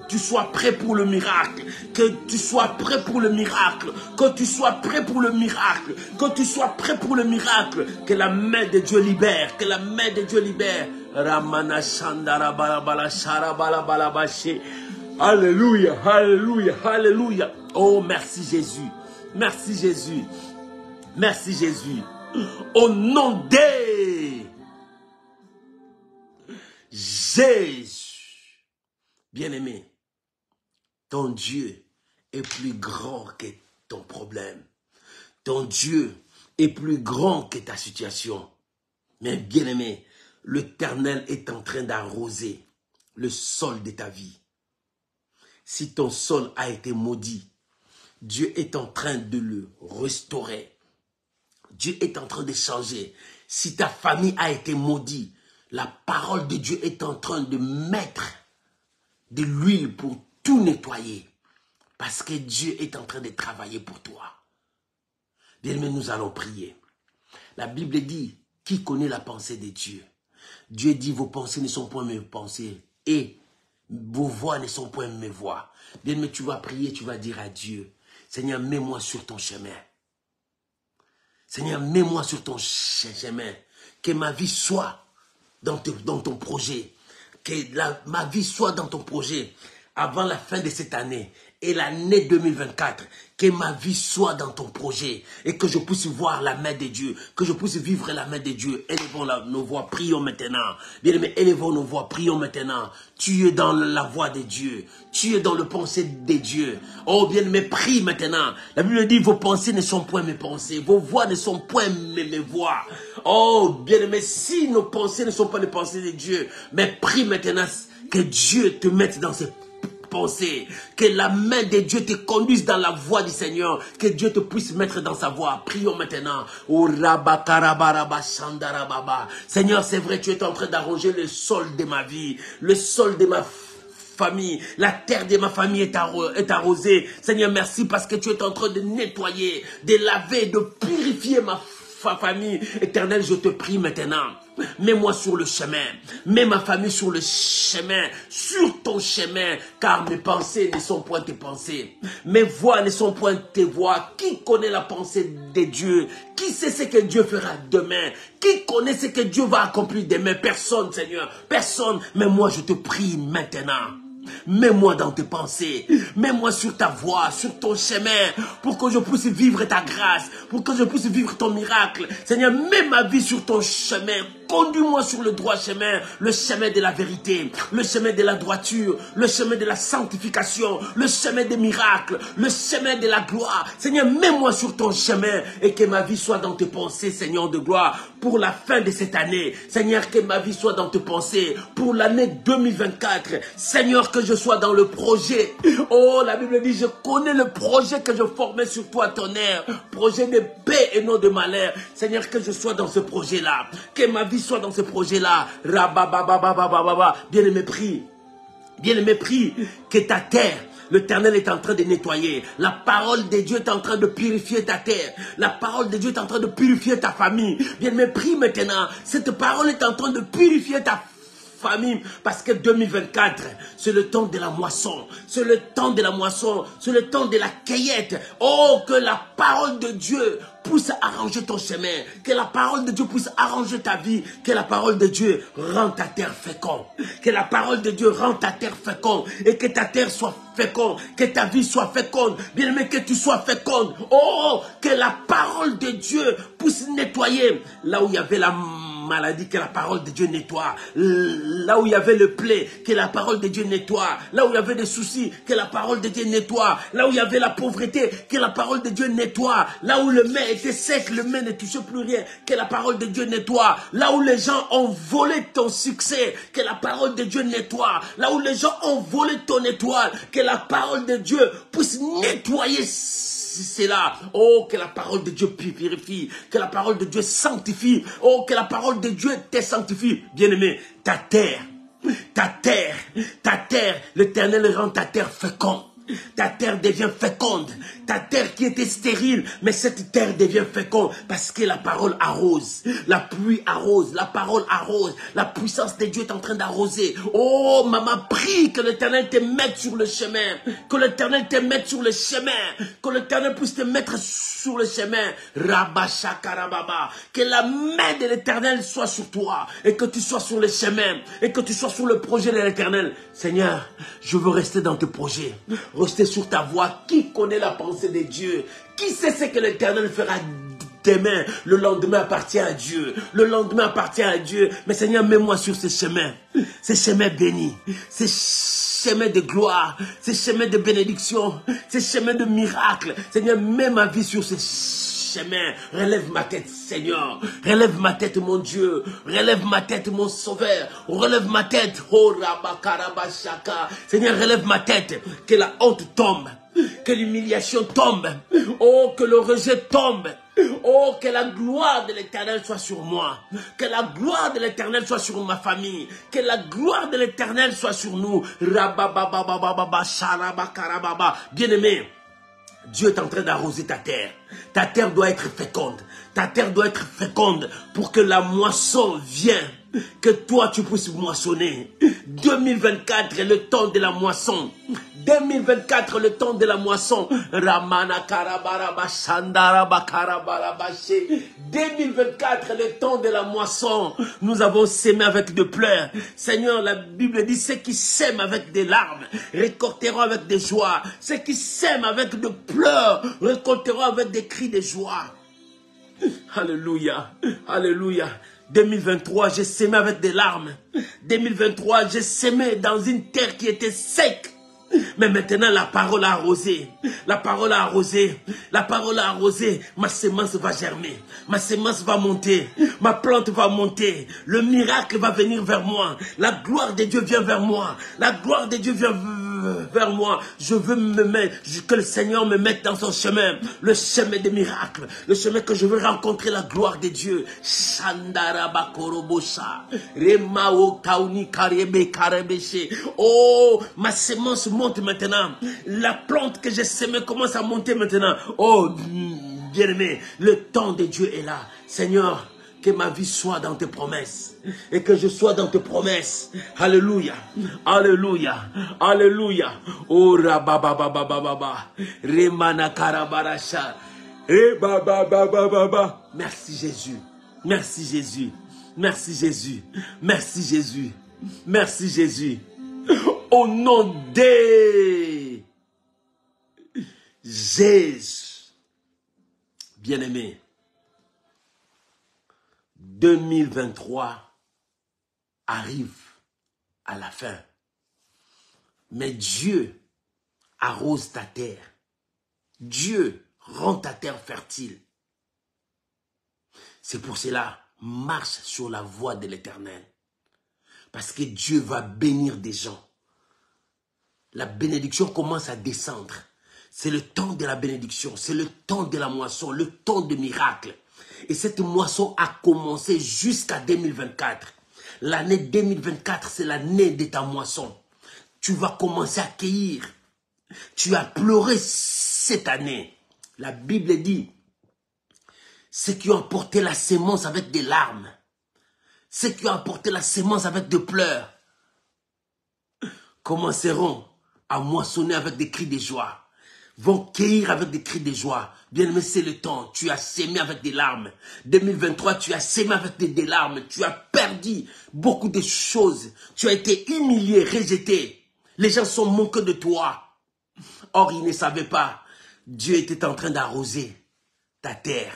tu sois prêt pour le miracle, que tu sois prêt pour le miracle, que tu sois prêt pour le miracle, que tu sois prêt pour le miracle, que la main de Dieu libère, que la main de Dieu libère. Ramana Shandara Balabala Sharabala Balabashi. Alléluia, alléluia, alléluia. Oh, merci Jésus, merci Jésus, merci Jésus. Au nom de Jésus. Bien-aimé, ton Dieu est plus grand que ton problème. Ton Dieu est plus grand que ta situation. Mais bien-aimé, l'Éternel est en train d'arroser le sol de ta vie. Si ton sol a été maudit, Dieu est en train de le restaurer. Dieu est en train de changer. Si ta famille a été maudite, la parole de Dieu est en train de mettre de l'huile pour tout nettoyer. Parce que Dieu est en train de travailler pour toi. Bien-aimé, nous allons prier. La Bible dit, qui connaît la pensée de Dieu? Dieu dit, vos pensées ne sont point mes pensées et vos voix ne sont point mes voix. Bien-aimé, tu vas prier, tu vas dire à Dieu, Seigneur, mets-moi sur ton chemin. Seigneur, mets-moi sur ton chemin. Que ma vie soit dans ton projet. Que ma vie soit dans ton projet avant la fin de cette année. Et l'année 2024, que ma vie soit dans ton projet et que je puisse voir la main de Dieu, que je puisse vivre la main de Dieu. Élevons nos voix, prions maintenant. Bien-aimés, élevons nos voix, prions maintenant. Tu es dans la voix de Dieu, tu es dans le pensée de Dieu. Oh bien-aimé, prie maintenant. La Bible dit, vos pensées ne sont point mes pensées, vos voix ne sont point mes voix. Oh bien-aimé, si nos pensées ne sont pas les pensées de Dieu, mais prie maintenant que Dieu te mette dans ses pensée, que la main de Dieu te conduise dans la voie du Seigneur, que Dieu te puisse mettre dans sa voie. Prions maintenant. Seigneur, c'est vrai, tu es en train d'arranger le sol de ma vie, le sol de ma famille, la terre de ma famille est arrosée. Seigneur, merci parce que tu es en train de nettoyer, de laver, de purifier ma famille. Éternel, je te prie maintenant. Mets-moi sur le chemin. Mets ma famille sur le chemin. Sur ton chemin. Car mes pensées ne sont point tes pensées. Mes voix ne sont point tes voix. Qui connaît la pensée de Dieu? Qui sait ce que Dieu fera demain? Qui connaît ce que Dieu va accomplir demain? Personne, Seigneur. Personne. Mais moi, je te prie maintenant. Mets-moi dans tes pensées, mets-moi sur ta voie, sur ton chemin, pour que je puisse vivre ta grâce, pour que je puisse vivre ton miracle. Seigneur, mets ma vie sur ton chemin, conduis-moi sur le droit chemin, le chemin de la vérité, le chemin de la droiture, le chemin de la sanctification, le chemin des miracles, le chemin de la gloire. Seigneur, mets-moi sur ton chemin et que ma vie soit dans tes pensées, Seigneur de gloire, pour la fin de cette année. Seigneur, que ma vie soit dans tes pensées pour l'année 2024. Seigneur, que je sois dans le projet. Oh, la Bible dit, je connais le projet que je formais sur toi, tonnerre. Projet de paix et non de malheur. Seigneur, que je sois dans ce projet-là. Que ma vie soit dans ce projet-là. Bien-aimé, prie. Bien-aimé, prie que ta terre, l'Éternel est en train de nettoyer. La parole de Dieu est en train de purifier ta terre. La parole de Dieu est en train de purifier ta famille. Bien-aimé, prie maintenant. Cette parole est en train de purifier ta famille, parce que 2024, c'est le temps de la moisson, c'est le temps de la moisson, c'est le temps de la cueillette. Oh, que la parole de Dieu puisse arranger ton chemin, que la parole de Dieu puisse arranger ta vie, que la parole de Dieu rend ta terre féconde, que la parole de Dieu rend ta terre féconde, et que ta terre soit féconde, que ta vie soit féconde, bien aimé, que tu sois féconde. Oh, que la parole de Dieu puisse nettoyer là où il y avait la maladie, que la parole de Dieu nettoie. Là où il y avait le plaie, que la parole de Dieu nettoie. Là où il y avait des soucis, que la parole de Dieu nettoie. Là où il y avait la pauvreté, que la parole de Dieu nettoie. Là où le main était sec, le main ne touchait plus rien, que la parole de Dieu nettoie. Là où les gens ont volé ton succès, que la parole de Dieu nettoie. Là où les gens ont volé ton étoile, que la parole de Dieu puisse nettoyer c'est là. Oh, que la parole de Dieu purifie, que la parole de Dieu sanctifie. Oh, que la parole de Dieu te sanctifie. Bien-aimé, ta terre, l'Éternel rend ta terre féconde. Ta terre devient féconde. Ta terre qui était stérile, mais cette terre devient féconde parce que la parole arrose. La pluie arrose, la parole arrose. La puissance de Dieu est en train d'arroser. Oh, maman, prie que l'Éternel te mette sur le chemin. Que l'Éternel te mette sur le chemin. Que l'Éternel puisse te mettre sur le chemin. Rabashakarababa. Que la main de l'Éternel soit sur toi. Et que tu sois sur le chemin. Et que tu sois sur le projet de l'Éternel. Seigneur, je veux rester dans tes projets. Rester sur ta voie. Qui connaît la pensée de Dieu? Qui sait ce que l'Éternel fera demain, le lendemain appartient à Dieu. Le lendemain appartient à Dieu. Mais Seigneur, mets-moi sur ces chemins bénis, ces chemins de gloire, ces chemins de bénédiction, ces chemins de miracles. Seigneur, mets ma vie sur ces chemin. Relève ma tête, Seigneur. Relève ma tête, mon Dieu. Relève ma tête, mon Sauveur. Relève ma tête. Oh, Rabakarabashaka. Seigneur, relève ma tête. Que la honte tombe. Que l'humiliation tombe. Oh, que le rejet tombe. Oh, que la gloire de l'Éternel soit sur moi. Que la gloire de l'Éternel soit sur ma famille. Que la gloire de l'Éternel soit sur nous. Rababababababa, sharabakarababa. Bien-aimé, Dieu est en train d'arroser ta terre. Ta terre doit être féconde. Ta terre doit être féconde pour que la moisson vienne. Que toi tu puisses moissonner. 2024 est le temps de la moisson. 2024 le temps de la moisson. Ramana karabaraba shandaraba karabarabashe. 2024 est le temps de la moisson. Nous avons sémé avec de pleurs. Seigneur, la Bible dit ceux qui sèment avec des larmes récolteront avec des joies. Ceux qui sèment avec de pleurs récolteront avec des cris de joie. Alléluia. Alléluia. 2023, j'ai sémé avec des larmes. 2023, j'ai sémé dans une terre qui était sec. Mais maintenant, la parole a arrosé. La parole a arrosé. La parole a arrosé. Ma semence va germer. Ma semence va monter. Ma plante va monter. Le miracle va venir vers moi. La gloire de Dieu vient vers moi. La gloire de Dieu vient vers moi. Je veux me mettre, que le Seigneur me mette dans son chemin. Le chemin des miracles. Le chemin que je veux rencontrer la gloire de Dieu. Oh, ma semence monte maintenant. La plante que j'ai semée commence à monter maintenant. Oh, bien-aimé, le temps de Dieu est là. Seigneur, que ma vie soit dans tes promesses. Et que je sois dans tes promesses. Alléluia. Alléluia. Alléluia. Oh, rababababababa. Remana karabarasha. Rebababababa. Merci Jésus. Merci Jésus. Merci Jésus. Merci Jésus. Merci Jésus. Au nom de Jésus. Bien-aimé, 2023 arrive à la fin. Mais Dieu arrose ta terre. Dieu rend ta terre fertile. C'est pour cela, marche sur la voie de l'Éternel. Parce que Dieu va bénir des gens. La bénédiction commence à descendre. C'est le temps de la bénédiction. C'est le temps de la moisson. Le temps de miracle. Et cette moisson a commencé jusqu'à 2024. L'année 2024, c'est l'année de ta moisson. Tu vas commencer à cueillir. Tu as pleuré cette année. La Bible dit, ceux qui ont apporté la sémence avec des larmes, ceux qui ont apporté la sémence avec des pleurs, commenceront à moissonner avec des cris de joie, vont cueillir avec des cris de joie. Bien-aimé, c'est le temps. Tu as sémé avec des larmes. 2023, tu as sémé avec des larmes. Tu as perdu beaucoup de choses. Tu as été humilié, rejeté. Les gens sont moqués de toi. Or, ils ne savaient pas. Dieu était en train d'arroser ta terre.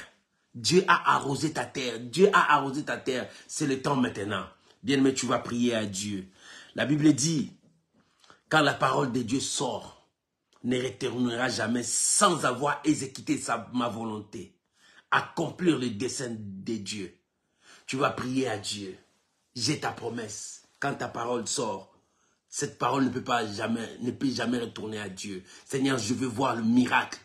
Dieu a arrosé ta terre. Dieu a arrosé ta terre. C'est le temps maintenant. Bien-aimé, tu vas prier à Dieu. La Bible dit, quand la parole de Dieu sort, ne retournera jamais sans avoir exécuté ma volonté. Accomplir le dessein de Dieu. Tu vas prier à Dieu. J'ai ta promesse. Quand ta parole sort, cette parole ne peut jamais retourner à Dieu. Seigneur, je veux voir le miracle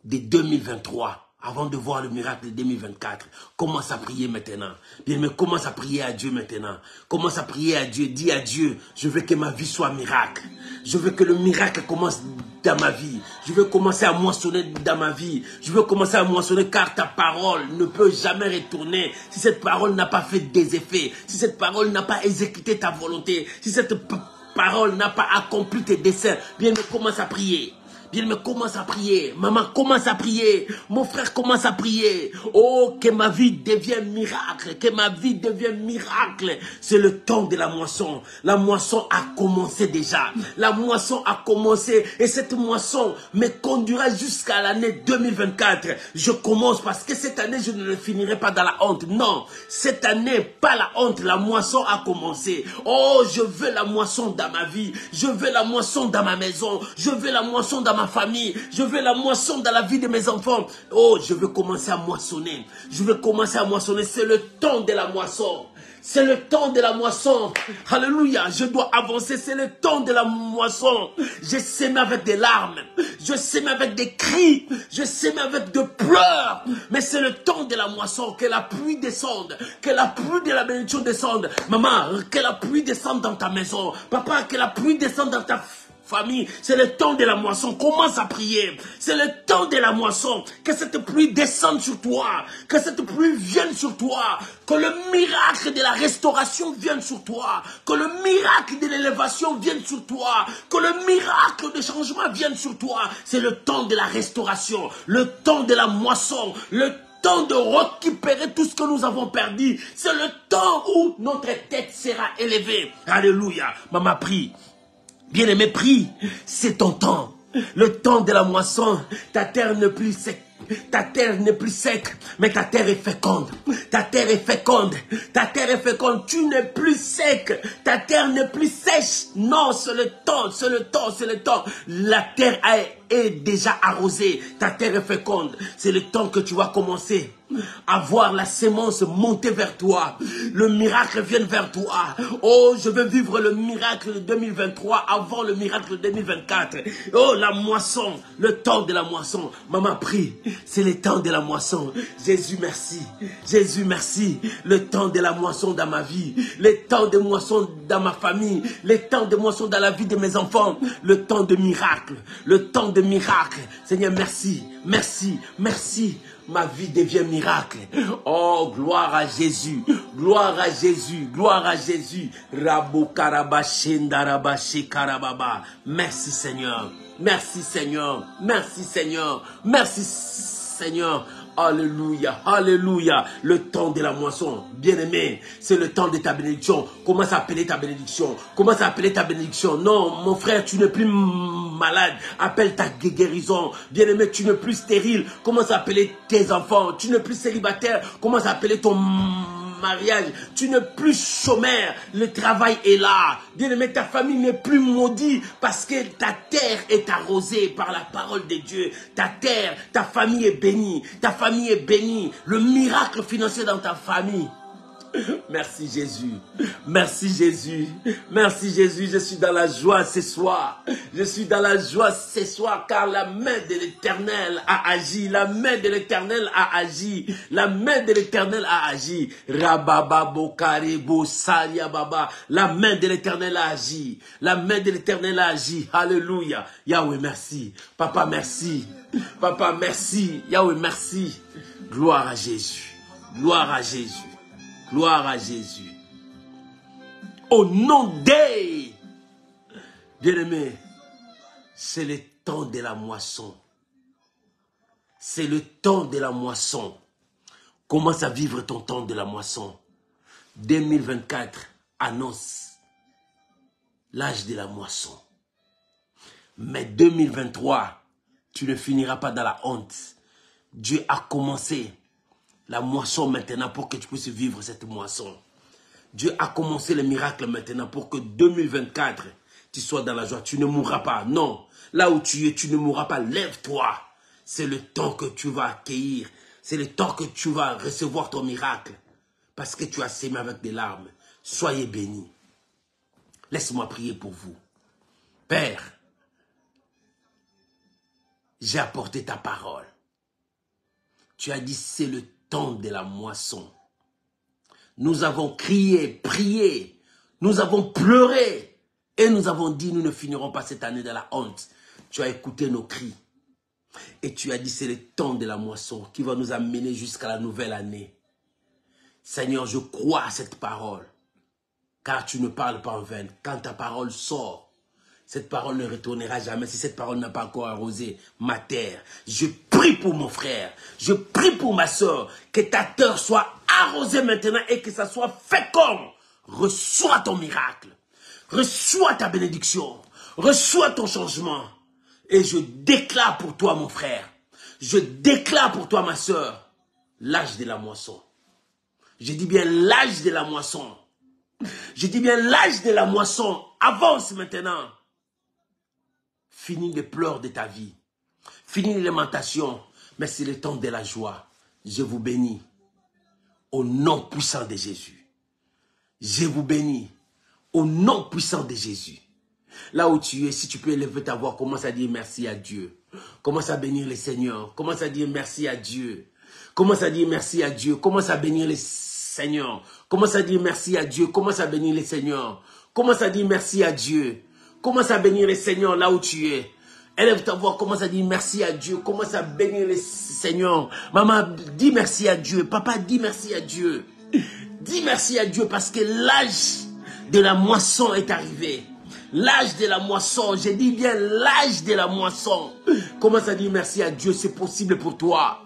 de 2023. Avant de voir le miracle de 2024, commence à prier maintenant. Bien, mais commence à prier à Dieu maintenant. Commence à prier à Dieu. Dis à Dieu, je veux que ma vie soit miracle. Je veux que le miracle commence dans ma vie. Je veux commencer à moissonner dans ma vie. Je veux commencer à moissonner car ta parole ne peut jamais retourner. Si cette parole n'a pas fait des effets, si cette parole n'a pas exécuté ta volonté, si cette parole n'a pas accompli tes desseins, bien, mais commence à prier. Bien, mais commence à prier. Maman, commence à prier. Mon frère, commence à prier. Oh, que ma vie devienne miracle. Que ma vie devienne miracle. C'est le temps de la moisson. La moisson a commencé déjà. La moisson a commencé. Et cette moisson me conduira jusqu'à l'année 2024. Je commence parce que cette année, je ne le finirai pas dans la honte. Non, cette année, pas la honte. La moisson a commencé. Oh, je veux la moisson dans ma vie. Je veux la moisson dans ma maison. Je veux la moisson dans ma famille. Je veux la moisson dans la vie de mes enfants. Oh, je veux commencer à moissonner. Je veux commencer à moissonner. C'est le temps de la moisson. C'est le temps de la moisson. Alléluia. Je dois avancer. C'est le temps de la moisson. J'ai sémé avec des larmes. Je sémé avec des cris. Je sémé avec des pleurs. Mais c'est le temps de la moisson. Que la pluie descende. Que la pluie de la bénédiction descende. Maman, que la pluie descende dans ta maison. Papa, que la pluie descende dans ta famille. C'est le temps de la moisson. Commence à prier. C'est le temps de la moisson. Que cette pluie descende sur toi. Que cette pluie vienne sur toi. Que le miracle de la restauration vienne sur toi. Que le miracle de l'élévation vienne sur toi. Que le miracle de changement vienne sur toi. C'est le temps de la restauration. Le temps de la moisson. Le temps de récupérer tout ce que nous avons perdu. C'est le temps où notre tête sera élevée. Alléluia. Maman, prie. Bien-aimé, prie, c'est ton temps. Le temps de la moisson, ta terre n'est plus sec. Ta terre n'est plus sec, mais ta terre est féconde. Ta terre est féconde. Ta terre est féconde. Tu n'es plus sec. Ta terre n'est plus sèche. Non, c'est le temps, c'est le temps, c'est le temps. La terre est déjà arrosée. Ta terre est féconde. C'est le temps que tu vas commencer à voir la sémence monter vers toi. Le miracle vient vers toi. Oh, je veux vivre le miracle de 2023 avant le miracle de 2024. Oh, la moisson, le temps de la moisson. Maman, prie. C'est le temps de la moisson. Jésus, merci. Jésus, merci. Le temps de la moisson dans ma vie. Le temps de moisson dans ma famille. Le temps de moisson dans la vie de mes enfants. Le temps de miracle. Le temps de miracle. Seigneur, merci. Merci. Merci. Ma vie devient miracle. Oh, gloire à Jésus. Gloire à Jésus. Gloire à Jésus. Rabo karaba shendaraba shekarababa. Merci Seigneur. Merci Seigneur. Merci Seigneur. Merci Seigneur. Alléluia, alléluia. Le temps de la moisson, bien-aimé, c'est le temps de ta bénédiction. Commence à appeler ta bénédiction. Commence à appeler ta bénédiction. Non, mon frère, tu n'es plus malade. Appelle ta guérison. Bien-aimé, tu n'es plus stérile. Commence à appeler tes enfants. Tu n'es plus célibataire. Commence à appeler ton mariage, tu n'es plus chômeur, le travail est là. Bien-aimé, ta famille n'est plus maudite parce que ta terre est arrosée par la parole de Dieu. Ta terre, ta famille est bénie. Ta famille est bénie. Le miracle financier dans ta famille. Merci Jésus. Merci Jésus. Merci Jésus. Je suis dans la joie ce soir. Je suis dans la joie ce soir car la main de l'Éternel a agi. La main de l'Éternel a agi. La main de l'Éternel a agi. Rababa bokare bosaria baba. La main de l'Éternel a agi. La main de l'Éternel a agi. Alléluia. Yahweh, merci. Papa, merci. Papa, merci. Yahweh, merci. Gloire à Jésus. Gloire à Jésus. Gloire à Jésus. Au nom des bien-aimés, c'est le temps de la moisson. C'est le temps de la moisson. Commence à vivre ton temps de la moisson. 2024 annonce l'âge de la moisson. Mais 2023, tu ne finiras pas dans la honte. Dieu a commencé la moisson maintenant pour que tu puisses vivre cette moisson. Dieu a commencé le miracle maintenant pour que 2024, tu sois dans la joie. Tu ne mourras pas. Non. Là où tu es, tu ne mourras pas. Lève-toi. C'est le temps que tu vas accueillir. C'est le temps que tu vas recevoir ton miracle. Parce que tu as sémé avec des larmes. Soyez bénis. Laisse-moi prier pour vous. Père, j'ai apporté ta parole. Tu as dit c'est le temps de la moisson. Nous avons crié, prié, nous avons pleuré et nous avons dit nous ne finirons pas cette année dans la honte. Tu as écouté nos cris et tu as dit c'est le temps de la moisson qui va nous amener jusqu'à la nouvelle année. Seigneur, je crois à cette parole car tu ne parles pas en vain. Quand ta parole sort, Cette parole ne retournera jamais si cette parole n'a pas encore arrosé ma terre. Je prie pour mon frère. Je prie pour ma soeur. Que ta terre soit arrosée maintenant et que ça soit fécond. Reçois ton miracle. Reçois ta bénédiction. Reçois ton changement. Et je déclare pour toi, mon frère. Je déclare pour toi, ma soeur, l'âge de la moisson. Je dis bien l'âge de la moisson. Je dis bien l'âge de la moisson. Avance maintenant. Finis les pleurs de ta vie. Finis les lamentations. Mais c'est le temps de la joie. Je vous bénis. Au nom puissant de Jésus. Je vous bénis. Au nom puissant de Jésus. Là où tu es, si tu peux élever ta voix, commence à dire merci à Dieu. Commence à bénir le Seigneur. Commence à dire merci à Dieu. Commence à dire merci à Dieu. Commence à bénir le Seigneur. Commence à dire merci à Dieu. Commence à bénir le Seigneur. Commence à dire merci à Dieu. Commence à bénir le Seigneur là où tu es. Élève ta voix, commence à dire merci à Dieu. Commence à bénir le Seigneur. Maman, dis merci à Dieu. Papa, dis merci à Dieu. Dis merci à Dieu parce que l'âge de la moisson est arrivé. L'âge de la moisson, j'ai dit bien l'âge de la moisson. Commence à dire merci à Dieu, c'est possible pour toi.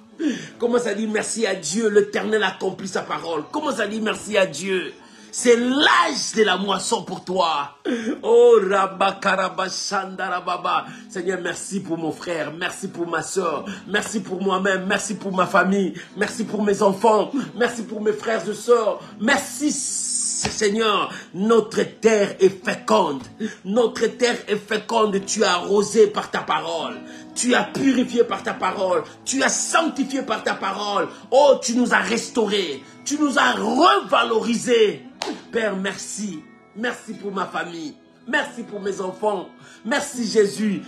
Commence à dire merci à Dieu, l'Éternel accomplit sa parole. Commence à dire merci à Dieu. C'est l'âge de la moisson pour toi. Oh, Rabakarabashandarababa. Seigneur, merci pour mon frère. Merci pour ma soeur. Merci pour moi-même. Merci pour ma famille. Merci pour mes enfants. Merci pour mes frères et sœurs. Merci, Seigneur. Notre terre est féconde. Notre terre est féconde. Tu as arrosé par ta parole. Tu as purifié par ta parole. Tu as sanctifié par ta parole. Oh, tu nous as restaurés. Tu nous as revalorisés. Père, merci. Merci pour ma famille. Merci pour mes enfants. Merci Jésus.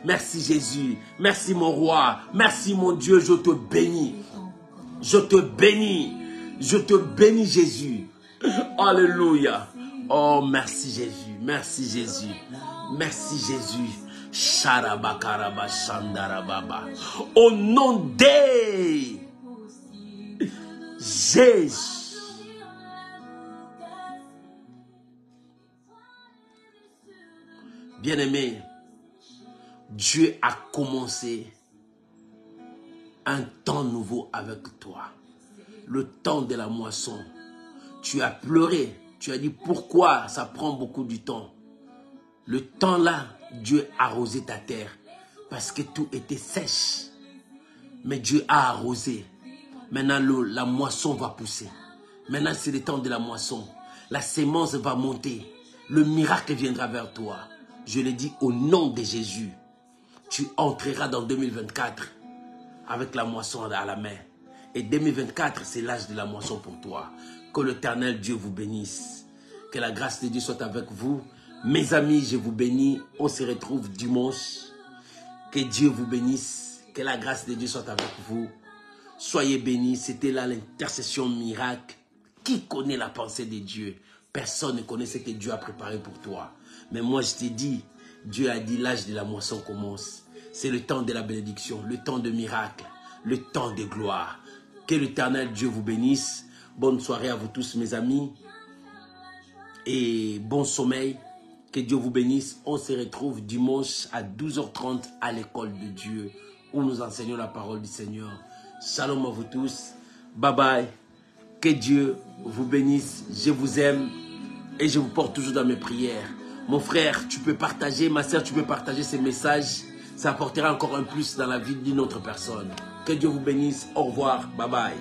Merci Jésus. Merci mon roi. Merci mon Dieu. Je te bénis. Je te bénis. Je te bénis Jésus. Alléluia. Oh, merci Jésus. Merci Jésus. Merci Jésus. Au nom de Jésus. Bien-aimé, Dieu a commencé un temps nouveau avec toi. Le temps de la moisson. Tu as pleuré. Tu as dit pourquoi ça prend beaucoup de temps. Le temps là, Dieu a arrosé ta terre. Parce que tout était sèche. Mais Dieu a arrosé. Maintenant, la moisson va pousser. Maintenant, c'est le temps de la moisson. La sémence va monter. Le miracle viendra vers toi. Je le dis au nom de Jésus. Tu entreras dans 2024 avec la moisson à la main. Et 2024, c'est l'âge de la moisson pour toi. Que l'Éternel Dieu vous bénisse. Que la grâce de Dieu soit avec vous. Mes amis, je vous bénis. On se retrouve dimanche. Que Dieu vous bénisse. Que la grâce de Dieu soit avec vous. Soyez bénis. C'était là l'intercession miracle. Qui connaît la pensée de Dieu? Personne ne connaît ce que Dieu a préparé pour toi. Mais moi, je t'ai dit, Dieu a dit l'âge de la moisson commence. C'est le temps de la bénédiction, le temps de miracle, le temps de gloire. Que l'Éternel Dieu vous bénisse. Bonne soirée à vous tous, mes amis. Et bon sommeil. Que Dieu vous bénisse. On se retrouve dimanche à 12h30 à l'école de Dieu, où nous enseignons la parole du Seigneur. Shalom à vous tous. Bye bye. Que Dieu vous bénisse. Je vous aime. Et je vous porte toujours dans mes prières. Mon frère, tu peux partager. Ma soeur, tu peux partager ces messages. Ça apportera encore un plus dans la vie d'une autre personne. Que Dieu vous bénisse. Au revoir. Bye bye.